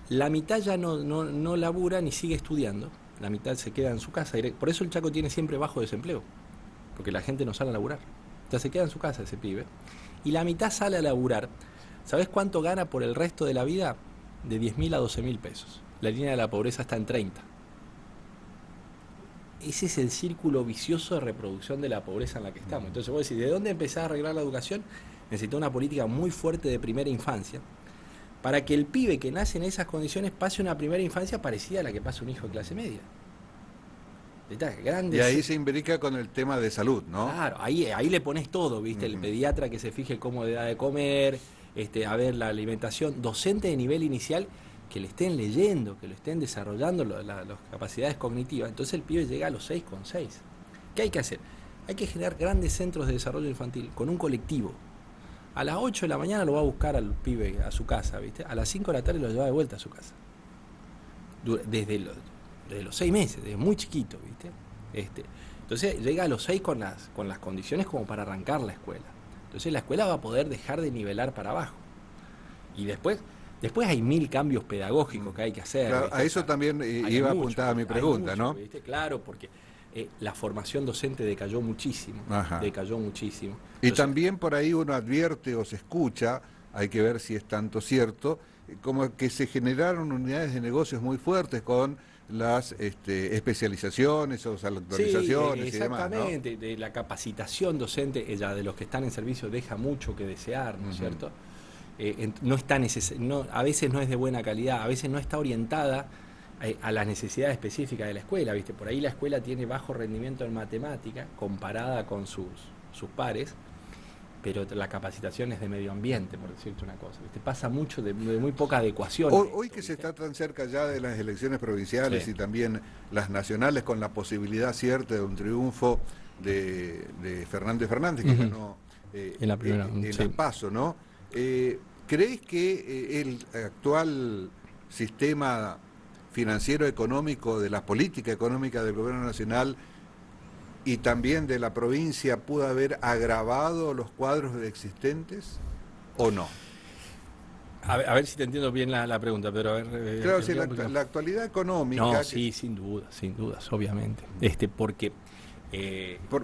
Speaker 2: la mitad ya no labura ni sigue estudiando, la mitad se queda en su casa. Por eso el Chaco tiene siempre bajo desempleo, porque la gente no sale a laburar. Ya se queda en su casa ese pibe. Y la mitad sale a laburar. ¿Sabés cuánto gana por el resto de la vida? De 10.000 a 12.000 pesos. La línea de la pobreza está en 30. Ese es el círculo vicioso de reproducción de la pobreza en la que estamos. Entonces vos decís, ¿de dónde empezar a arreglar la educación? Necesita una política muy fuerte de primera infancia, para que el pibe que nace en esas condiciones pase una primera infancia parecida a la que pasa un hijo de clase media.
Speaker 1: Y ahí se imbrica con el tema de salud, ¿no?
Speaker 2: Claro, ahí le pones todo, ¿viste? El pediatra que se fije cómo le da de comer, a ver la alimentación, docente de nivel inicial que le estén leyendo, que lo estén desarrollando las capacidades cognitivas. Entonces el pibe llega a los 6,6. ¿Qué hay que hacer? Hay que generar grandes centros de desarrollo infantil con un colectivo. A las 8 de la mañana lo va a buscar al pibe a su casa, ¿viste? A las 5 de la tarde lo lleva de vuelta a su casa. Desde los 6 meses, desde muy chiquito, ¿viste? Entonces llega a los 6 con las condiciones como para arrancar la escuela. Entonces la escuela va a poder dejar de nivelar para abajo. Y después hay 1000 cambios pedagógicos que hay que hacer.
Speaker 1: Claro, a eso también iba apuntada mi pregunta, ¿no?
Speaker 2: ¿Viste? Claro, porque la formación docente decayó muchísimo.
Speaker 1: Ajá.
Speaker 2: Decayó muchísimo.
Speaker 1: Y también por ahí uno advierte o se escucha, hay que ver si es tanto cierto, como que se generaron unidades de negocios muy fuertes con las especializaciones o actualizaciones y demás, ¿no?
Speaker 2: Exactamente, de la capacitación docente, ella de los que están en servicio deja mucho que desear, ¿no es cierto? No está a veces no es de buena calidad, a veces no está orientada a las necesidades específicas de la escuela, ¿viste? Por ahí la escuela tiene bajo rendimiento en matemática comparada con sus pares, pero la capacitación es de medio ambiente, por decirte una cosa, ¿viste? Pasa mucho de muy poca adecuación.
Speaker 1: Hoy que se está tan cerca ya de las elecciones provinciales, sí, y también las nacionales, con la posibilidad cierta de un triunfo de Fernández, que ganó
Speaker 2: en la primera,
Speaker 1: en
Speaker 2: sí,
Speaker 1: el PASO, ¿no? ¿Crees que el actual sistema financiero económico, de la política económica del gobierno nacional y también de la provincia pudo haber agravado los cuadros existentes o no?
Speaker 2: A ver si te entiendo bien la pregunta, pero a ver...
Speaker 1: Claro, sí,
Speaker 2: explica un poquito.
Speaker 1: la actualidad económica,
Speaker 2: No, sí, sin dudas, obviamente. Porque...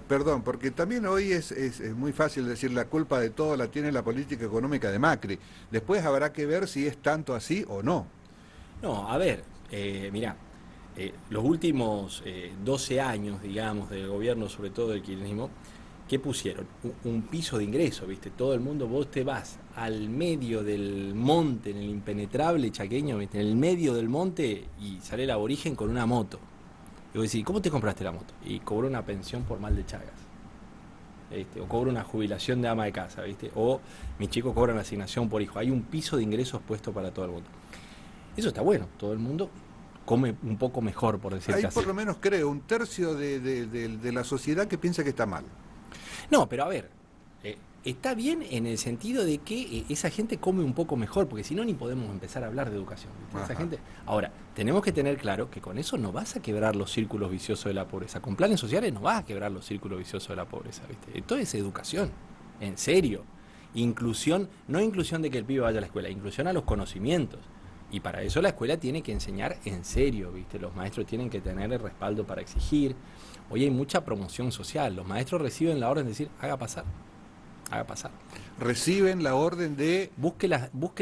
Speaker 1: perdón, porque también hoy es muy fácil decir la culpa de todo la tiene la política económica de Macri. Después habrá que ver si es tanto así o no.
Speaker 2: no, a ver, mirá, los últimos 12 años, digamos, del gobierno, sobre todo del kirchnerismo, ¿qué pusieron? Un piso de ingreso, ¿viste? Todo el mundo, vos te vas al medio del monte, en el impenetrable chaqueño, ¿viste? En el medio del monte y sale el aborigen con una moto. Y vos decís, ¿cómo te compraste la moto? Y cobró una pensión por mal de Chagas. ¿Viste? O cobra una jubilación de ama de casa, ¿viste? O mis chicos cobran asignación por hijo. Hay un piso de ingresos puesto para todo el mundo. Eso está bueno, todo el mundo come un poco mejor, por decirte
Speaker 1: Hay
Speaker 2: así.
Speaker 1: por lo menos, creo, un tercio de la sociedad que piensa que está mal.
Speaker 2: No, pero a ver, está bien en el sentido de que esa gente come un poco mejor, porque si no ni podemos empezar a hablar de educación. ¿Viste? Esa gente. Ahora, tenemos que tener claro que con eso no vas a quebrar los círculos viciosos de la pobreza. Con planes sociales no vas a quebrar los círculos viciosos de la pobreza, ¿viste? Esto es educación, en serio. Inclusión, no inclusión de que el pibe vaya a la escuela, inclusión a los conocimientos. Y para eso la escuela tiene que enseñar en serio, ¿viste? Los maestros tienen que tener el respaldo para exigir. Hoy hay mucha promoción social. Los maestros reciben la orden de decir, haga pasar, haga pasar.
Speaker 1: Reciben la orden de
Speaker 2: Busque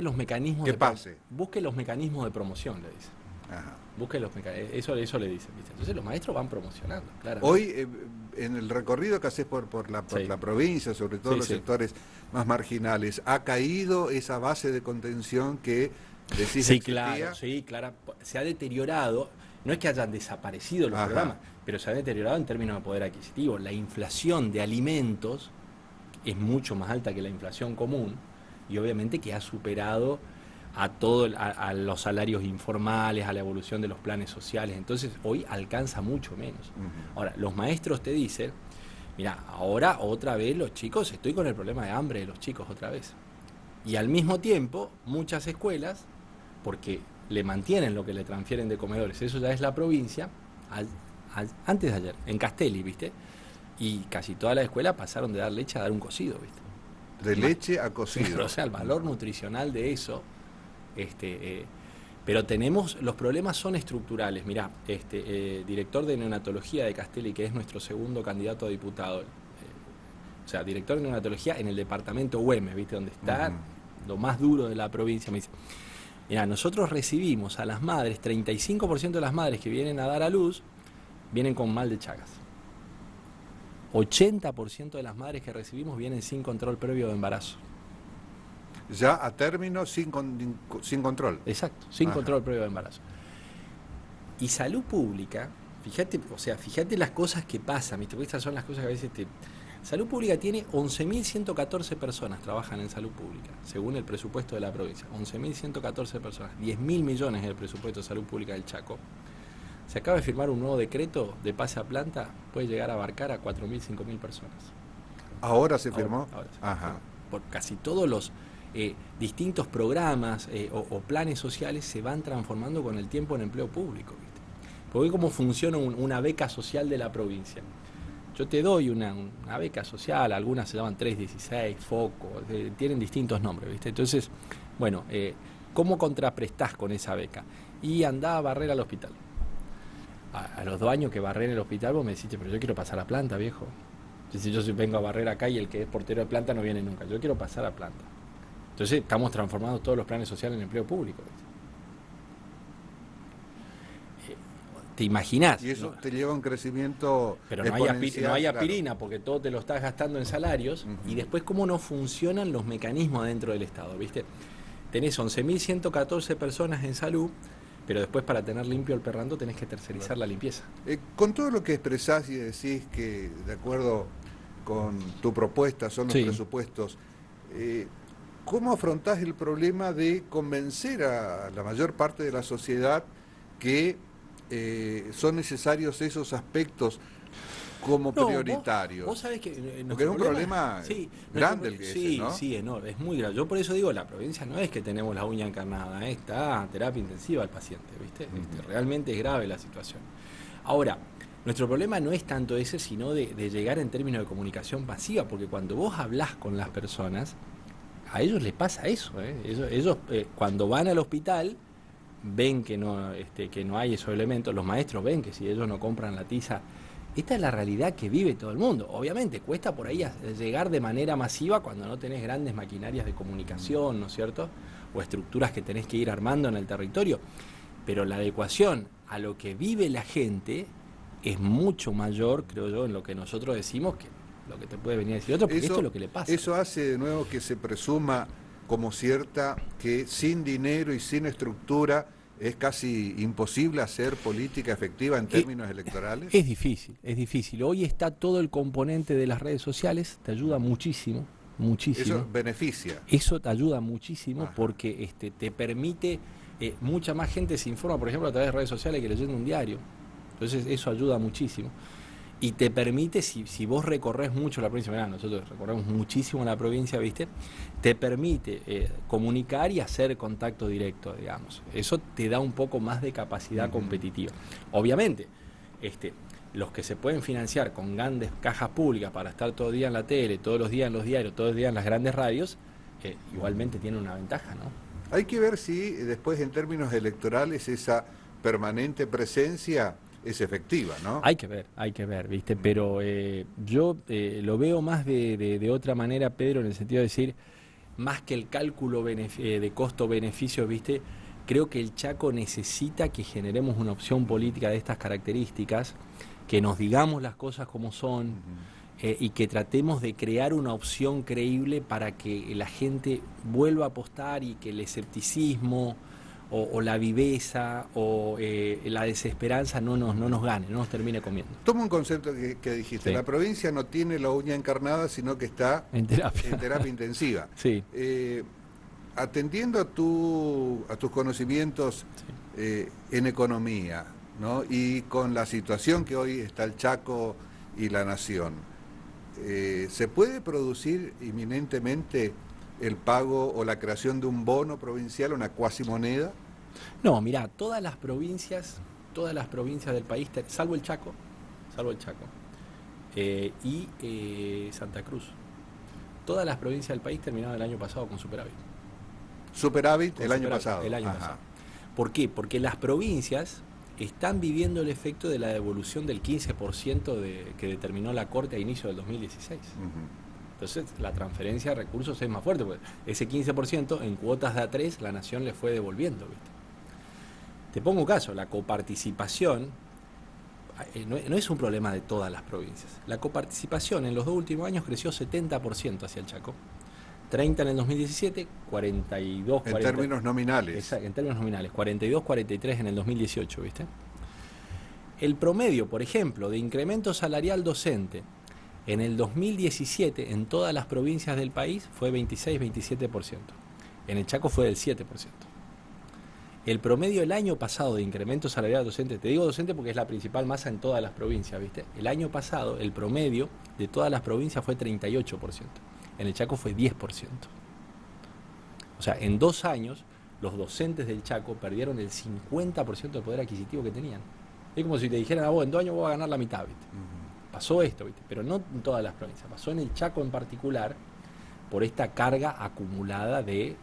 Speaker 2: los mecanismos
Speaker 1: que pase.
Speaker 2: busque los mecanismos de promoción, le dicen.
Speaker 1: Ajá.
Speaker 2: Busque los eso le dicen, ¿viste? Entonces los maestros van promocionando, claramente.
Speaker 1: Hoy, en el recorrido que haces por la
Speaker 2: Sí.
Speaker 1: provincia, sobre todo
Speaker 2: Sí,
Speaker 1: los
Speaker 2: sí.
Speaker 1: sectores más marginales, ¿ha caído esa base de contención que decís
Speaker 2: Sí,
Speaker 1: existía?
Speaker 2: claro, sí, claro. Se ha deteriorado. No es que hayan desaparecido los
Speaker 1: Ajá.
Speaker 2: programas, pero se ha deteriorado en términos de poder adquisitivo. La inflación de alimentos es mucho más alta que la inflación común y obviamente que ha superado a los salarios informales, a la evolución de los planes sociales. Entonces hoy alcanza mucho menos.
Speaker 1: Ujú.
Speaker 2: Ahora, los maestros te dicen, mira, ahora otra vez los chicos, estoy con el problema de hambre de los chicos otra vez. Y al mismo tiempo, muchas escuelas, porque le mantienen lo que le transfieren de comedores, eso ya es la provincia, antes de ayer, en Castelli, ¿viste? Y casi todas las escuelas pasaron de dar leche a dar un cocido, ¿viste?
Speaker 1: De leche a cocido.
Speaker 2: O sea, el valor nutricional de eso, pero los problemas son estructurales. Mirá, director de neonatología de Castelli, que es nuestro segundo candidato a diputado, o sea, director de neonatología en el departamento Güemes, ¿viste? Donde está lo más duro de la provincia, me dice, mira, nosotros recibimos a las madres, 35% de las madres que vienen a dar a luz, vienen con mal de Chagas. 80% de las madres que recibimos vienen sin control previo de embarazo.
Speaker 1: Ya a término sin control.
Speaker 2: Exacto, sin
Speaker 1: Ajá.
Speaker 2: control previo de embarazo. Y salud pública, fíjate las cosas que pasan, ¿viste? Porque estas son las cosas que a veces Salud pública tiene 11.114 personas trabajan en salud pública, según el presupuesto de la provincia. 11.114 personas, 10.000 millones es el presupuesto de salud pública del Chaco. Se acaba de firmar un nuevo decreto de pase a planta, puede llegar a abarcar a 4.000, 5.000 personas.
Speaker 1: ¿Ahora se firmó?
Speaker 2: Ahora se
Speaker 1: Ajá.
Speaker 2: firmó. Por casi todos los distintos programas o planes sociales se van transformando con el tiempo en empleo público, ¿viste? Porque cómo funciona una beca social de la provincia. Yo te doy una beca social, algunas se llaman 316, Foco, tienen distintos nombres, ¿viste? Entonces, bueno, ¿cómo contraprestás con esa beca? Y andá a barrer al hospital. A los 2 años que barré en el hospital, vos me decís, pero yo quiero pasar a planta, viejo. Si yo vengo a barrer acá y el que es portero de planta no viene nunca, yo quiero pasar a planta. Entonces estamos transformando todos los planes sociales en empleo público, ¿viste? ¿Te imaginás?
Speaker 1: Y eso
Speaker 2: ¿no?
Speaker 1: te lleva a un crecimiento
Speaker 2: Pero
Speaker 1: exponencial,
Speaker 2: no hay
Speaker 1: claro.
Speaker 2: aspirina porque todo te lo estás gastando en salarios. Y después cómo no funcionan los mecanismos dentro del Estado, ¿viste? Tenés 11.114 personas en salud, pero después para tener limpio el perrando tenés que tercerizar la limpieza.
Speaker 1: Con todo lo que expresás y decís que de acuerdo con tu propuesta son los
Speaker 2: Sí.
Speaker 1: presupuestos, ¿cómo afrontás el problema de convencer a la mayor parte de la sociedad que son necesarios esos aspectos como
Speaker 2: No,
Speaker 1: prioritarios?
Speaker 2: Vos sabés que
Speaker 1: Porque es un problema grande el que
Speaker 2: sí,
Speaker 1: ese, ¿no?
Speaker 2: sí, enorme, es muy grave. Yo por eso digo, la provincia no es que tenemos la uña encarnada, está terapia intensiva al paciente, ¿viste? Realmente es grave la situación. Ahora, nuestro problema no es tanto ese, sino de llegar en términos de comunicación pasiva, porque cuando vos hablás con las personas, a ellos les pasa eso, ¿eh? Ellos cuando van al hospital ven que no hay esos elementos, los maestros ven que si ellos no compran la tiza, esta es la realidad que vive todo el mundo. Obviamente cuesta por ahí llegar de manera masiva cuando no tenés grandes maquinarias de comunicación, ¿no es cierto? O estructuras que tenés que ir armando en el territorio, pero la adecuación a lo que vive la gente es mucho mayor, creo yo, en lo que nosotros decimos que lo que te puede venir a decir otro, porque esto es lo que le pasa.
Speaker 1: Eso hace de nuevo que se presuma como cierta que sin dinero y sin estructura es casi imposible hacer política efectiva en términos electorales.
Speaker 2: Es difícil, es difícil. Hoy está todo el componente de las redes sociales, te ayuda muchísimo, muchísimo.
Speaker 1: Eso beneficia.
Speaker 2: Eso te ayuda muchísimo.
Speaker 1: Ajá.
Speaker 2: Porque te permite, mucha más gente se informa, por ejemplo, a través de redes sociales que leyendo un diario. Entonces eso ayuda muchísimo. Y te permite, si vos recorres mucho la provincia, mirá, nosotros recorremos muchísimo la provincia, ¿viste? Te permite comunicar y hacer contacto directo, digamos. Eso te da un poco más de capacidad competitiva. Obviamente, los que se pueden financiar con grandes cajas públicas para estar todo el día en la tele, todos los días en los diarios, todos los días en las grandes radios, igualmente tienen una ventaja, ¿no?
Speaker 1: Hay que ver si después en términos electorales esa permanente presencia es efectiva, ¿no?
Speaker 2: Hay que ver, ¿viste? Pero yo lo veo más de otra manera, Pedro, en el sentido de decir, más que el cálculo de costo-beneficio, ¿viste? Creo que el Chaco necesita que generemos una opción política de estas características, que nos digamos las cosas como son, y que tratemos de crear una opción creíble para que la gente vuelva a apostar y que el escepticismo o la viveza o la desesperanza no nos gane, no nos termine comiendo.
Speaker 1: Toma un concepto que dijiste,
Speaker 2: Sí.
Speaker 1: la provincia no tiene la uña encarnada, sino que está
Speaker 2: En terapia.
Speaker 1: en terapia intensiva.
Speaker 2: Sí.
Speaker 1: Atendiendo a tus conocimientos en economía, ¿no? Y con la situación que hoy está el Chaco y la nación, ¿se puede producir inminentemente el pago o la creación de un bono provincial, una cuasimoneda?
Speaker 2: No, mirá, todas las provincias del país, salvo el Chaco, y Santa Cruz, todas las provincias del país terminaron el año pasado con superávit.
Speaker 1: Superávit
Speaker 2: Con
Speaker 1: el año
Speaker 2: superávit,
Speaker 1: pasado.
Speaker 2: El año
Speaker 1: Ajá.
Speaker 2: pasado. ¿Por qué? Porque las provincias están viviendo el efecto de la devolución del 15% que determinó la Corte a inicio del 2016.
Speaker 1: Ujú.
Speaker 2: Entonces, la transferencia de recursos es más fuerte, porque ese 15% en cuotas de A3 la nación le fue devolviendo, ¿viste? Te pongo un caso, la coparticipación no es un problema de todas las provincias. La coparticipación en los 2 últimos años creció 70% hacia el Chaco. 30 en el 2017, 42, 40.
Speaker 1: En términos nominales.
Speaker 2: Exacto, en términos nominales, 42, 43 en el 2018, ¿viste? El promedio, por ejemplo, de incremento salarial docente en el 2017 en todas las provincias del país fue 26-27%. En el Chaco fue del 7%. El promedio el año pasado de incremento salarial docente, te digo docente porque es la principal masa en todas las provincias, ¿viste? El año pasado el promedio de todas las provincias fue 38%. En el Chaco fue 10%. O sea, en 2 años los docentes del Chaco perdieron el 50% del poder adquisitivo que tenían. Es como si te dijeran a vos, en 2 años vos vas a ganar la mitad, ¿viste? Pasó esto, ¿viste? Pero no en todas las provincias, pasó en el Chaco en particular por esta carga acumulada de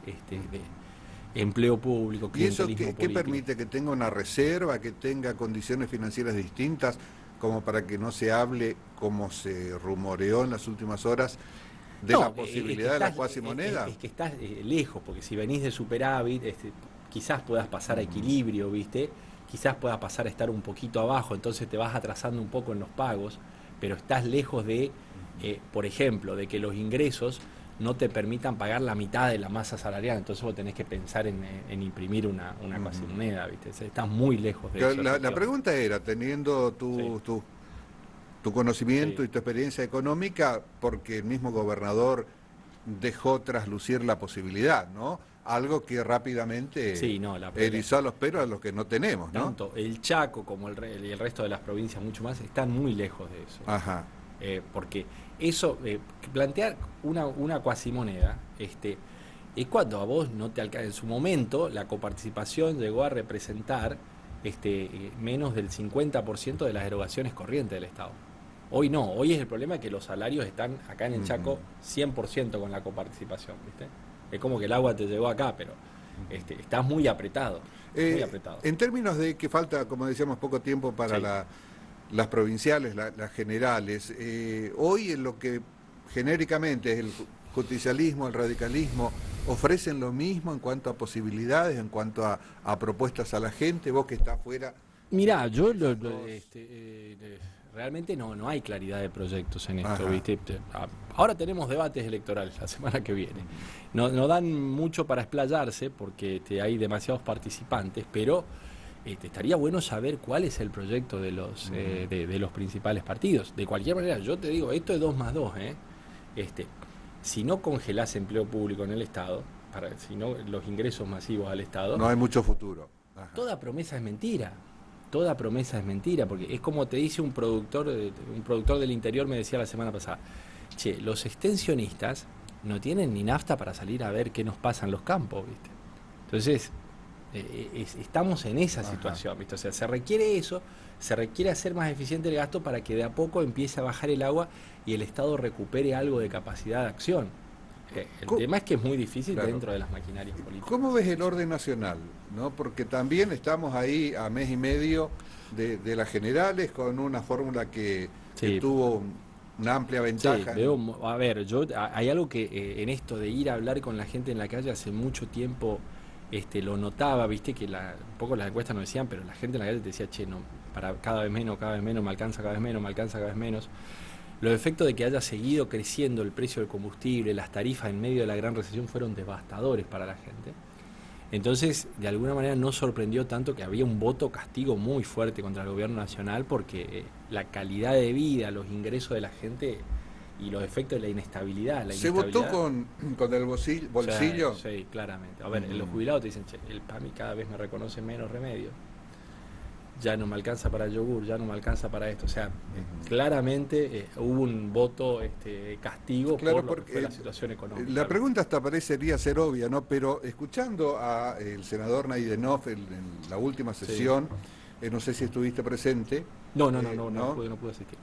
Speaker 2: empleo público,
Speaker 1: ¿Y eso
Speaker 2: clientelismo
Speaker 1: qué
Speaker 2: político.
Speaker 1: permite? ¿Que tenga una reserva, que tenga condiciones financieras distintas, como para que no se hable, como se rumoreó en las últimas horas, de
Speaker 2: No,
Speaker 1: la posibilidad de la cuasimoneda?
Speaker 2: Es que estás lejos, porque si venís de superávit, quizás puedas pasar a equilibrio, ¿viste? Quizás puedas pasar a estar un poquito abajo, entonces te vas atrasando un poco en los pagos, pero estás lejos de, por ejemplo, de que los ingresos no te permitan pagar la mitad de la masa salarial, entonces vos tenés que pensar en imprimir una cuasimoneda, ¿viste? Estás muy lejos de eso.
Speaker 1: La pregunta era, teniendo
Speaker 2: Sí.
Speaker 1: tu conocimiento
Speaker 2: Sí.
Speaker 1: y tu experiencia económica, porque el mismo gobernador dejó traslucir la posibilidad, ¿no? Algo que rápidamente
Speaker 2: Sí, no,
Speaker 1: erizó a los pelos a los que no tenemos, ¿no?
Speaker 2: tanto el Chaco como el resto de las provincias, mucho más, están muy lejos de eso.
Speaker 1: Ajá.
Speaker 2: Porque eso, plantear una cuasimoneda, es cuando a vos no te alcanza. En su momento, la coparticipación llegó a representar menos del 50% de las erogaciones corrientes del Estado. Hoy no, hoy es el problema que los salarios están acá en el Chaco 100% con la coparticipación, ¿viste? Es como que el agua te llegó acá, pero estás muy apretado, muy apretado.
Speaker 1: En términos de que falta, como decíamos, poco tiempo para
Speaker 2: Sí.
Speaker 1: las provinciales, las generales, hoy en lo que genéricamente es el justicialismo, el radicalismo, ofrecen lo mismo en cuanto a posibilidades, en cuanto a propuestas a la gente, vos que estás fuera.
Speaker 2: Mirá, yo
Speaker 1: esas dos.
Speaker 2: realmente no hay claridad de proyectos en esto,
Speaker 1: Ajá.
Speaker 2: ¿viste? Ahora tenemos debates electorales la semana que viene. No dan mucho para explayarse porque hay demasiados participantes, pero estaría bueno saber cuál es el proyecto de los principales partidos. De cualquier manera, yo te digo, esto es 2 más 2, ¿eh? Si no congelás empleo público en el Estado, si no los ingresos masivos al Estado,
Speaker 1: No hay mucho futuro. Ajá.
Speaker 2: toda promesa es mentira. Toda promesa es mentira, porque es como te dice un productor del interior me decía la semana pasada, che, los extensionistas no tienen ni nafta para salir a ver qué nos pasa en los campos, ¿viste? Entonces, estamos en esa
Speaker 1: Ajá.
Speaker 2: situación, ¿viste? O sea, se requiere eso, se requiere hacer más eficiente el gasto para que de a poco empiece a bajar el agua y el Estado recupere algo de capacidad de acción. El
Speaker 1: Co-
Speaker 2: tema es que es muy difícil
Speaker 1: Claro.
Speaker 2: dentro de las maquinarias políticas.
Speaker 1: ¿Cómo ves el orden nacional? ¿No? Porque también estamos ahí a mes y medio de las generales con una fórmula que
Speaker 2: Sí,
Speaker 1: tuvo una amplia
Speaker 2: sí,
Speaker 1: ventaja.
Speaker 2: a ver, hay algo que en esto de ir a hablar con la gente en la calle hace mucho tiempo lo notaba, viste que un poco las encuestas nos decían, pero la gente en la calle te decía, che, no, para cada vez menos, me alcanza cada vez menos, me alcanza cada vez menos. Los efectos de que haya seguido creciendo el precio del combustible, las tarifas en medio de la gran recesión fueron devastadores para la gente. Entonces, de alguna manera no sorprendió tanto que había un voto castigo muy fuerte contra el gobierno nacional porque la calidad de vida, los ingresos de la gente y los efectos de la inestabilidad.
Speaker 1: ¿Se votó con el bolsillo?
Speaker 2: Sí, sí, claramente. A ver, los jubilados te dicen, che, el PAMI cada vez me reconoce menos remedio. Ya no me alcanza para el yogur, ya no me alcanza para esto. O sea, claramente hubo un voto castigo
Speaker 1: Claro,
Speaker 2: por lo que
Speaker 1: porque
Speaker 2: fue la situación económica.
Speaker 1: la pregunta hasta parecería ser obvia, ¿no? Pero escuchando a el senador Naidenov en la última
Speaker 2: Sí.
Speaker 1: sesión, no sé si estuviste presente.
Speaker 2: No
Speaker 1: ¿no?
Speaker 2: pude asistir.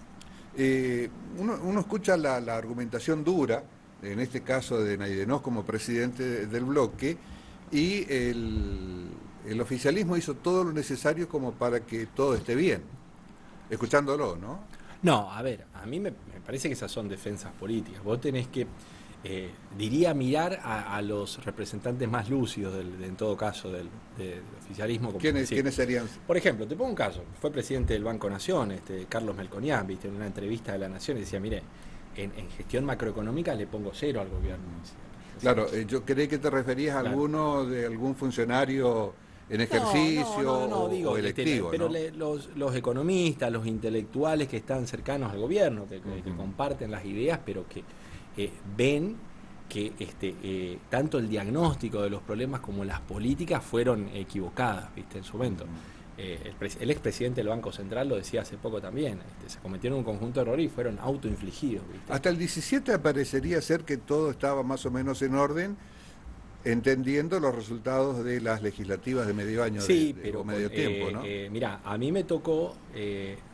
Speaker 1: Uno escucha la argumentación dura, en este caso de Naidenov como presidente del bloque, y el oficialismo hizo todo lo necesario como para que todo esté bien, escucándolo, ¿no?
Speaker 2: No, a ver, a mí me parece que esas son defensas políticas. Vos tenés que, diría, mirar a los representantes más lúcidos, en todo caso, del oficialismo. Como
Speaker 1: ¿Quiénes serían?
Speaker 2: Por ejemplo, te pongo un caso. Fue presidente del Banco Nación, Carlos Melconian, viste, en una entrevista de La Nación, y decía, mire, en gestión macroeconómica le pongo 0 al gobierno. Decía.
Speaker 1: Claro, yo creí que te referías a
Speaker 2: Claro.
Speaker 1: alguno de algún funcionario en ejercicio
Speaker 2: digo,
Speaker 1: o electivo,
Speaker 2: pero
Speaker 1: ¿no?
Speaker 2: los economistas, los intelectuales que están cercanos al gobierno, que comparten las ideas, pero que ven que tanto el diagnóstico de los problemas como las políticas fueron equivocadas, ¿viste? En su momento. El expresidente del Banco Central lo decía hace poco también, se cometieron un conjunto de errores y fueron autoinfligidos, ¿viste?
Speaker 1: Hasta el 17 parecería ser que todo estaba más o menos en orden, entendiendo los resultados de las legislativas de medio año
Speaker 2: Sí,
Speaker 1: o medio tiempo, ¿no?
Speaker 2: Mirá, a mí me tocó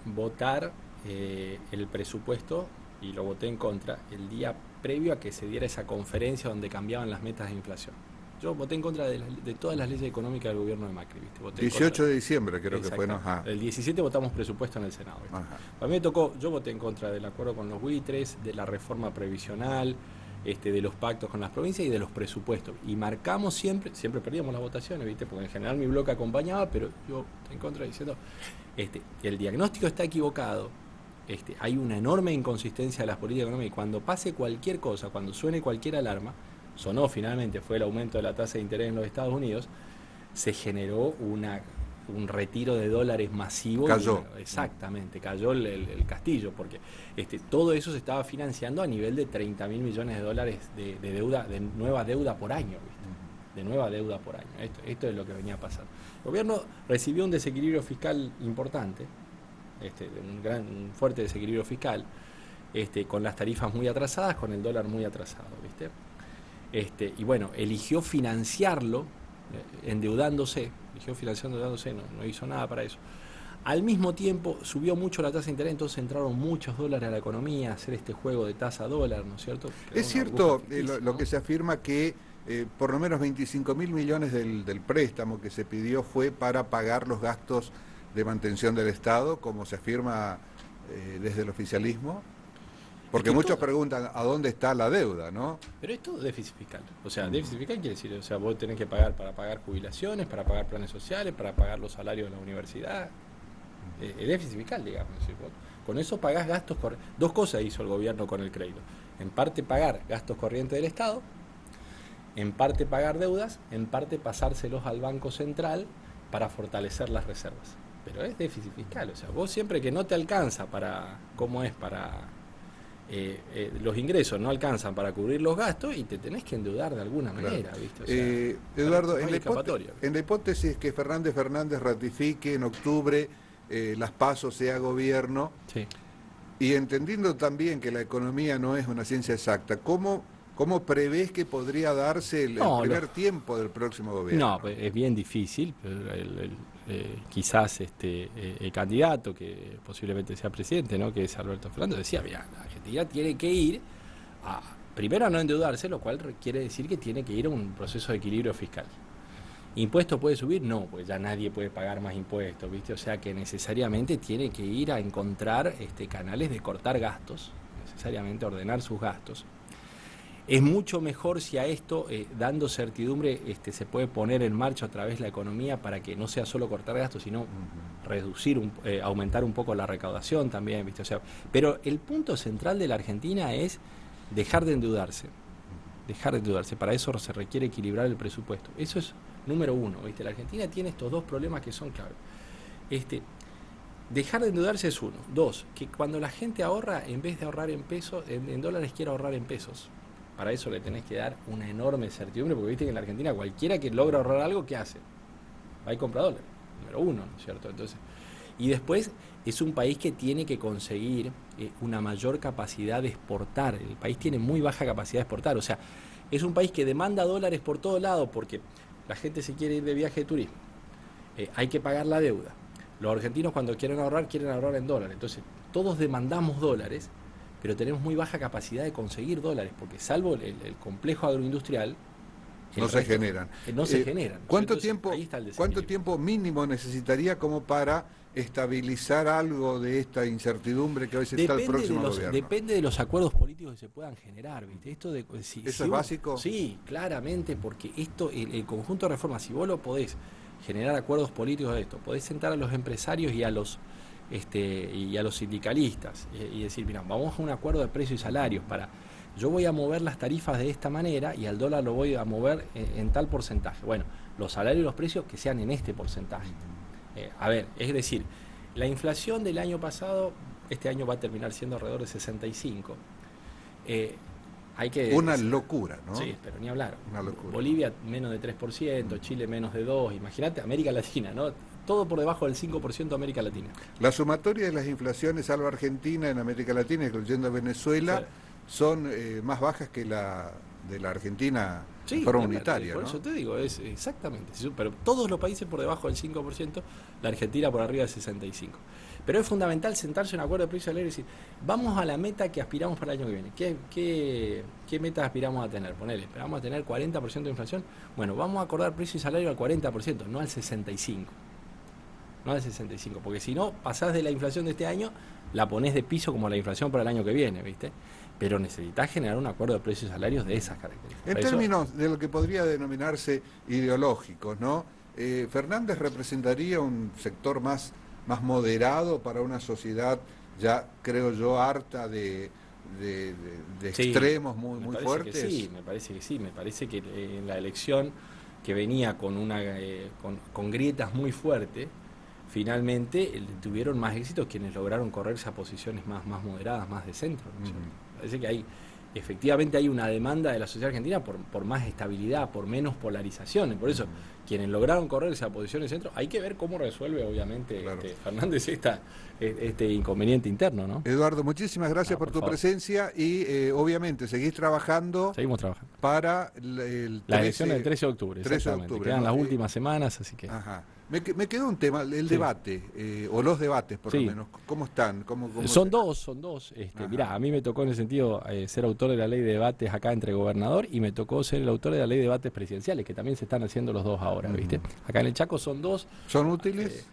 Speaker 2: votar el presupuesto y lo voté en contra el día previo a que se diera esa conferencia donde cambiaban las metas de inflación. Yo voté en contra de todas las leyes económicas del gobierno de Macri, ¿viste? Voté en
Speaker 1: 18
Speaker 2: contra.
Speaker 1: de diciembre creo que fue, ¿no?
Speaker 2: Exacto.
Speaker 1: Ajá.
Speaker 2: El 17 votamos presupuesto en el Senado, ¿viste?
Speaker 1: Ajá.
Speaker 2: A mí me tocó, yo voté en contra del acuerdo con los buitres, de la reforma previsional, de los pactos con las provincias y de los presupuestos. Y marcamos siempre perdíamos las votaciones, ¿viste? Porque en general mi bloque acompañaba, pero yo en contra diciendo, el diagnóstico está equivocado, hay una enorme inconsistencia de las políticas económicas y cuando pase cualquier cosa, cuando suene cualquier alarma, sonó finalmente, fue el aumento de la tasa de interés en los Estados Unidos, se generó un retiro de dólares masivo.
Speaker 1: Cayó.
Speaker 2: Exactamente, cayó el castillo, porque todo eso se estaba financiando a nivel de 30.000 millones de dólares de deuda, de nueva deuda por año, ¿viste? De nueva deuda por año. Esto es lo que venía pasando. El gobierno recibió un desequilibrio fiscal importante, un fuerte desequilibrio fiscal, con las tarifas muy atrasadas, con el dólar muy atrasado, ¿viste? Y bueno, eligió financiarlo endeudándose, no hizo nada para eso. Al mismo tiempo subió mucho la tasa de interés, entonces entraron muchos dólares a la economía a hacer este juego de tasa dólar, ¿no es cierto?
Speaker 1: Es cierto lo que se afirma que por lo menos 25.000 millones del préstamo que se pidió fue para pagar los gastos de mantención del Estado, como se afirma desde el oficialismo. Porque muchos preguntan a dónde está la deuda, ¿no?
Speaker 2: Pero es todo déficit fiscal. O sea, déficit fiscal quiere decir, o sea, vos tenés que pagar para pagar jubilaciones, para pagar planes sociales, para pagar los salarios de la universidad. Es déficit fiscal, digamos. Con eso pagás gastos corrientes. Dos cosas hizo el gobierno con el crédito. En parte pagar gastos corrientes del Estado, en parte pagar deudas, en parte pasárselos al Banco Central para fortalecer las reservas. Pero es déficit fiscal. O sea, vos siempre que no te alcanza para, ¿cómo es? Para... los ingresos no alcanzan para cubrir los gastos y te tenés que endeudar de alguna manera, ¿viste? O sea,
Speaker 1: Eduardo,
Speaker 2: no
Speaker 1: en la hipótesis que Fernández ratifique en octubre las PASO, sea gobierno,
Speaker 2: sí.
Speaker 1: Y entendiendo también que la economía no es una ciencia exacta, ¿cómo prevés que podría darse el primer tiempo del próximo gobierno?
Speaker 2: No, es bien difícil, pero quizás el candidato que posiblemente sea presidente, ¿no?, que es Alberto Fernández, decía, mira, la Argentina tiene que ir primero a no endeudarse, lo cual quiere decir que tiene que ir a un proceso de equilibrio fiscal. ¿Impuestos puede subir? No, pues ya nadie puede pagar más impuestos, ¿viste? O sea que necesariamente tiene que ir a encontrar canales de cortar gastos, necesariamente ordenar sus gastos. Es mucho mejor si a esto, dando certidumbre, se puede poner en marcha otra vez la economía para que no sea solo cortar gastos, sino reducir, aumentar un poco la recaudación también, ¿viste? O sea, pero el punto central de la Argentina es dejar de endeudarse. Dejar de endeudarse. Para eso se requiere equilibrar el presupuesto. Eso es número uno, ¿viste? La Argentina tiene estos dos problemas que son clave. Dejar de endeudarse es uno. Dos, que cuando la gente ahorra, en vez de ahorrar en pesos, en dólares, quiere ahorrar en pesos. Para eso le tenés que dar una enorme certidumbre, porque viste que en la Argentina cualquiera que logra ahorrar algo, ¿qué hace? Va y compra dólares, número uno, ¿no es cierto? Entonces, y después es un país que tiene que conseguir una mayor capacidad de exportar. El país tiene muy baja capacidad de exportar, o sea, es un país que demanda dólares por todo lado porque la gente se quiere ir de viaje de turismo. Hay que pagar la deuda. Los argentinos cuando quieren ahorrar en dólares. Entonces, todos demandamos dólares, pero tenemos muy baja capacidad de conseguir dólares, porque salvo el complejo agroindustrial,
Speaker 1: no se generan.
Speaker 2: No se generan.
Speaker 1: ¿Cuánto
Speaker 2: Entonces,
Speaker 1: tiempo mínimo necesitaría como para estabilizar algo de esta incertidumbre que hoy se está el próximo gobierno?
Speaker 2: Depende de los acuerdos políticos que se puedan generar, ¿viste?
Speaker 1: ¿Eso es básico?
Speaker 2: Sí, claramente, porque el conjunto de reformas, si vos lo podés generar acuerdos políticos de esto, podés sentar a los empresarios y a los sindicalistas y decir, mira, vamos a un acuerdo de precios y salarios yo voy a mover las tarifas de esta manera y al dólar lo voy a mover en tal porcentaje. Bueno, los salarios y los precios que sean en este porcentaje. Es decir, la inflación del año pasado, este año va a terminar siendo alrededor de 65.
Speaker 1: Una locura, ¿no?
Speaker 2: Sí, pero ni hablar.
Speaker 1: Una locura.
Speaker 2: Bolivia menos de 3%, Chile menos de 2%, imagínate América Latina, ¿no? Todo por debajo del 5% de América Latina.
Speaker 1: La sumatoria de las inflaciones, salvo Argentina, en América Latina, incluyendo a Venezuela, son más bajas que la de la Argentina de forma unitaria,
Speaker 2: por
Speaker 1: ¿no?
Speaker 2: eso te digo, es exactamente. Pero todos los países por debajo del 5%, la Argentina por arriba del 65%. Pero es fundamental sentarse en un acuerdo de precios y salarios y decir, vamos a la meta que aspiramos para el año que viene. ¿Qué metas aspiramos a tener? Ponele, esperamos a tener 40% de inflación. Bueno, vamos a acordar precio y salario al 40%, no al 65%. No al 65%, porque si no, pasás de la inflación de este año, la ponés de piso como la inflación para el año que viene, ¿viste? Pero necesitas generar un acuerdo de precios y salarios de esas características.
Speaker 1: En términos de lo que podría denominarse ideológicos, ¿no? Fernández representaría un sector más moderado para una sociedad ya, creo yo, harta de extremos muy fuertes.
Speaker 2: Sí, me parece que sí. Me parece que en la elección que venía con grietas muy fuertes, finalmente tuvieron más éxitos quienes lograron correrse a posiciones más moderadas, más de centro, ¿no es cierto? Parece que efectivamente hay una demanda de la sociedad argentina por más estabilidad, por menos polarizaciones. Por eso, quienes lograron correrse a posiciones de centro, hay que ver cómo resuelve, obviamente, claro, Fernández este inconveniente interno, ¿no?
Speaker 1: Eduardo, muchísimas gracias por tu presencia y obviamente seguís trabajando.
Speaker 2: Seguimos trabajando.
Speaker 1: Para
Speaker 2: la elección del 13 de octubre.
Speaker 1: 13 de octubre.
Speaker 2: Quedan las últimas semanas, así que...
Speaker 1: Ajá. Me quedó un tema, el
Speaker 2: Sí.
Speaker 1: debate, o los debates por
Speaker 2: Sí.
Speaker 1: lo menos. ¿Cómo están?
Speaker 2: Son dos, son dos. Mirá, a mí me tocó en el sentido ser autor de la ley de debates acá entre gobernador y me tocó ser el autor de la ley de debates presidenciales, que también se están haciendo los dos ahora, ¿viste? Acá en el Chaco son dos.
Speaker 1: ¿Son
Speaker 2: eh,
Speaker 1: útiles?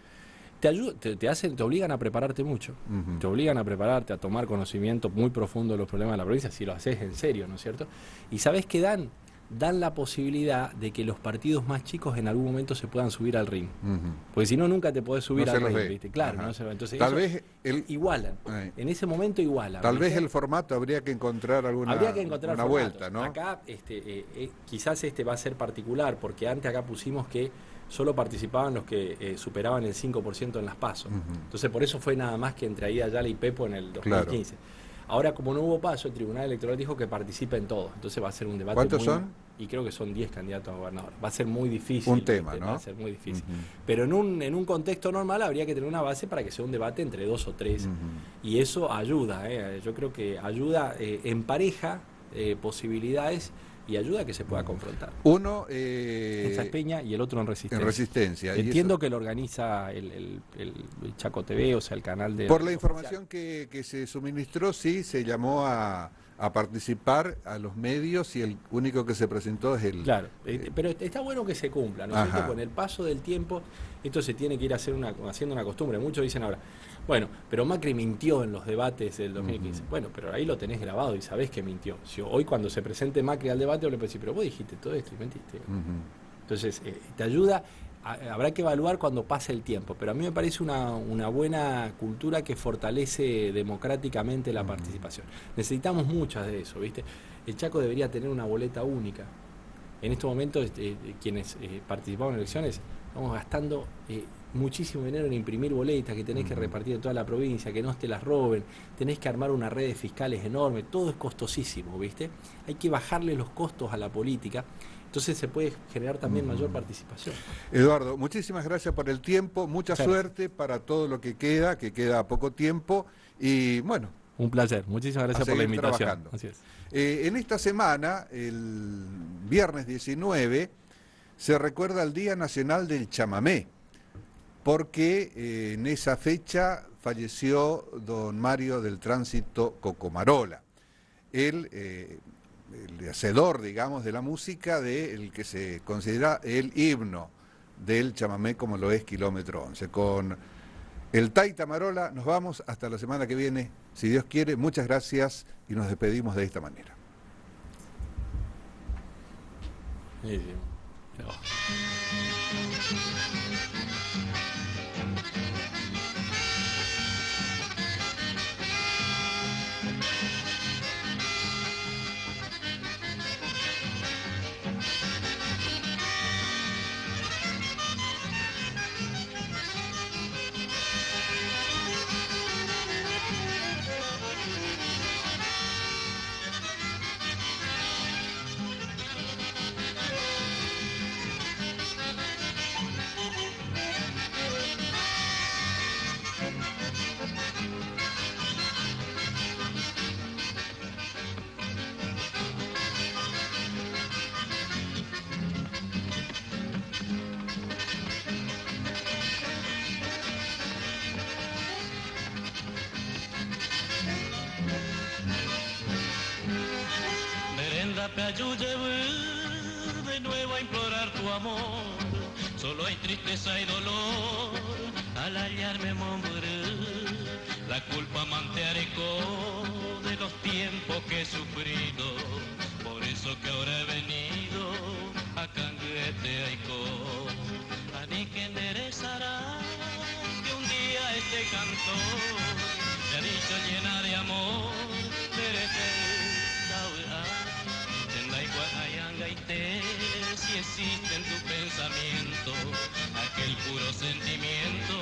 Speaker 2: te obligan a prepararte mucho,
Speaker 1: Ujú.
Speaker 2: te obligan a prepararte, a tomar conocimiento muy profundo de los problemas de la provincia, si lo haces en serio, ¿no es cierto? Y sabés que dan la posibilidad de que los partidos más chicos en algún momento se puedan subir al ring.
Speaker 1: Ujú.
Speaker 2: Porque si no, nunca te podés subir
Speaker 1: No
Speaker 2: al
Speaker 1: se los
Speaker 2: ring,
Speaker 1: ve.
Speaker 2: ¿viste? Claro,
Speaker 1: Ajá.
Speaker 2: no se ve. Entonces,
Speaker 1: Tal
Speaker 2: eso
Speaker 1: vez
Speaker 2: igualan.
Speaker 1: eh,
Speaker 2: En ese momento igualan.
Speaker 1: tal vez
Speaker 2: ¿viste?
Speaker 1: el formato habría que encontrar
Speaker 2: Habría que encontrar
Speaker 1: una
Speaker 2: formatos.
Speaker 1: vuelta, ¿no?
Speaker 2: Acá, quizás este va a ser particular, porque antes acá pusimos que solo participaban los que superaban el 5% en las PASO.
Speaker 1: Ujú.
Speaker 2: Entonces, por eso fue nada más que entre Aida Ayala y Pepo en el
Speaker 1: Claro.
Speaker 2: 2015. Ahora, como no hubo PASO, el Tribunal Electoral dijo que participen todos. Entonces va a ser un debate
Speaker 1: ¿Cuántos
Speaker 2: muy...
Speaker 1: son?
Speaker 2: Y creo que son 10 candidatos a gobernador. Va a ser muy difícil.
Speaker 1: Un tema,
Speaker 2: ¿viste?
Speaker 1: ¿no?
Speaker 2: Va a ser muy difícil.
Speaker 1: Ujú.
Speaker 2: Pero en un contexto normal habría que tener una base para que sea un debate entre dos o tres.
Speaker 1: Ujú.
Speaker 2: Y eso ayuda, yo creo que ayuda, empareja posibilidades y ayuda a que se pueda confrontar.
Speaker 1: Uno
Speaker 2: Esta es Peña y el otro en Resistencia.
Speaker 1: en Resistencia. Y
Speaker 2: Entiendo
Speaker 1: eso,
Speaker 2: que lo organiza el Chaco TV, o sea, el canal de...
Speaker 1: por la información que se suministró, sí, se llamó a participar a los medios y el único que se presentó es el...
Speaker 2: Claro, pero está bueno que se cumpla, ¿no es
Speaker 1: Ajá.
Speaker 2: cierto? Con el paso del tiempo, esto se tiene que ir haciendo una costumbre. Muchos dicen ahora, bueno, pero Macri mintió en los debates del 2015. Bueno, pero ahí lo tenés grabado y sabés que mintió. Si hoy cuando se presente Macri al debate, vos le podés decir, pero vos dijiste todo esto y mentiste.
Speaker 1: Ujú.
Speaker 2: Entonces, te ayuda, habrá que evaluar cuando pase el tiempo, pero a mí me parece una buena cultura que fortalece democráticamente la participación. Necesitamos muchas de eso, ¿viste? El Chaco debería tener una boleta única. En estos momentos, quienes participamos en elecciones, estamos gastando muchísimo dinero en imprimir boletas que tenés que repartir en toda la provincia, que no te las roben, tenés que armar una red de fiscales enorme, todo es costosísimo, ¿viste? Hay que bajarle los costos a la política, entonces se puede generar también mayor participación.
Speaker 1: Eduardo, muchísimas gracias por el tiempo, mucha
Speaker 2: Gracias.
Speaker 1: suerte para todo lo que queda poco tiempo y bueno,
Speaker 2: Un placer, muchísimas
Speaker 1: a
Speaker 2: gracias por la
Speaker 1: seguir
Speaker 2: invitación.
Speaker 1: trabajando.
Speaker 2: Así es.
Speaker 1: En esta semana, el viernes 19, se recuerda el Día Nacional del Chamamé, porque en esa fecha falleció don Mario del Tránsito Cocomarola, el hacedor, digamos, de la música del que se considera el himno del chamamé como lo es Kilómetro 11. Con el Taita Marola nos vamos hasta la semana que viene, si Dios quiere. Muchas gracias y nos despedimos de esta manera.
Speaker 2: Buenísimo. Mirá vos.
Speaker 3: Merenda ayude de nuevo a implorar tu amor. Solo hay tristeza y dolor al hallarme morir. La culpa manteareco de los tiempos que he sufrido. Por eso que ahora he venido a Canguete Aicó. A ni que enderezará que un día este cantor me ha dicho llena de amor. Si existe en tu pensamiento aquel puro sentimiento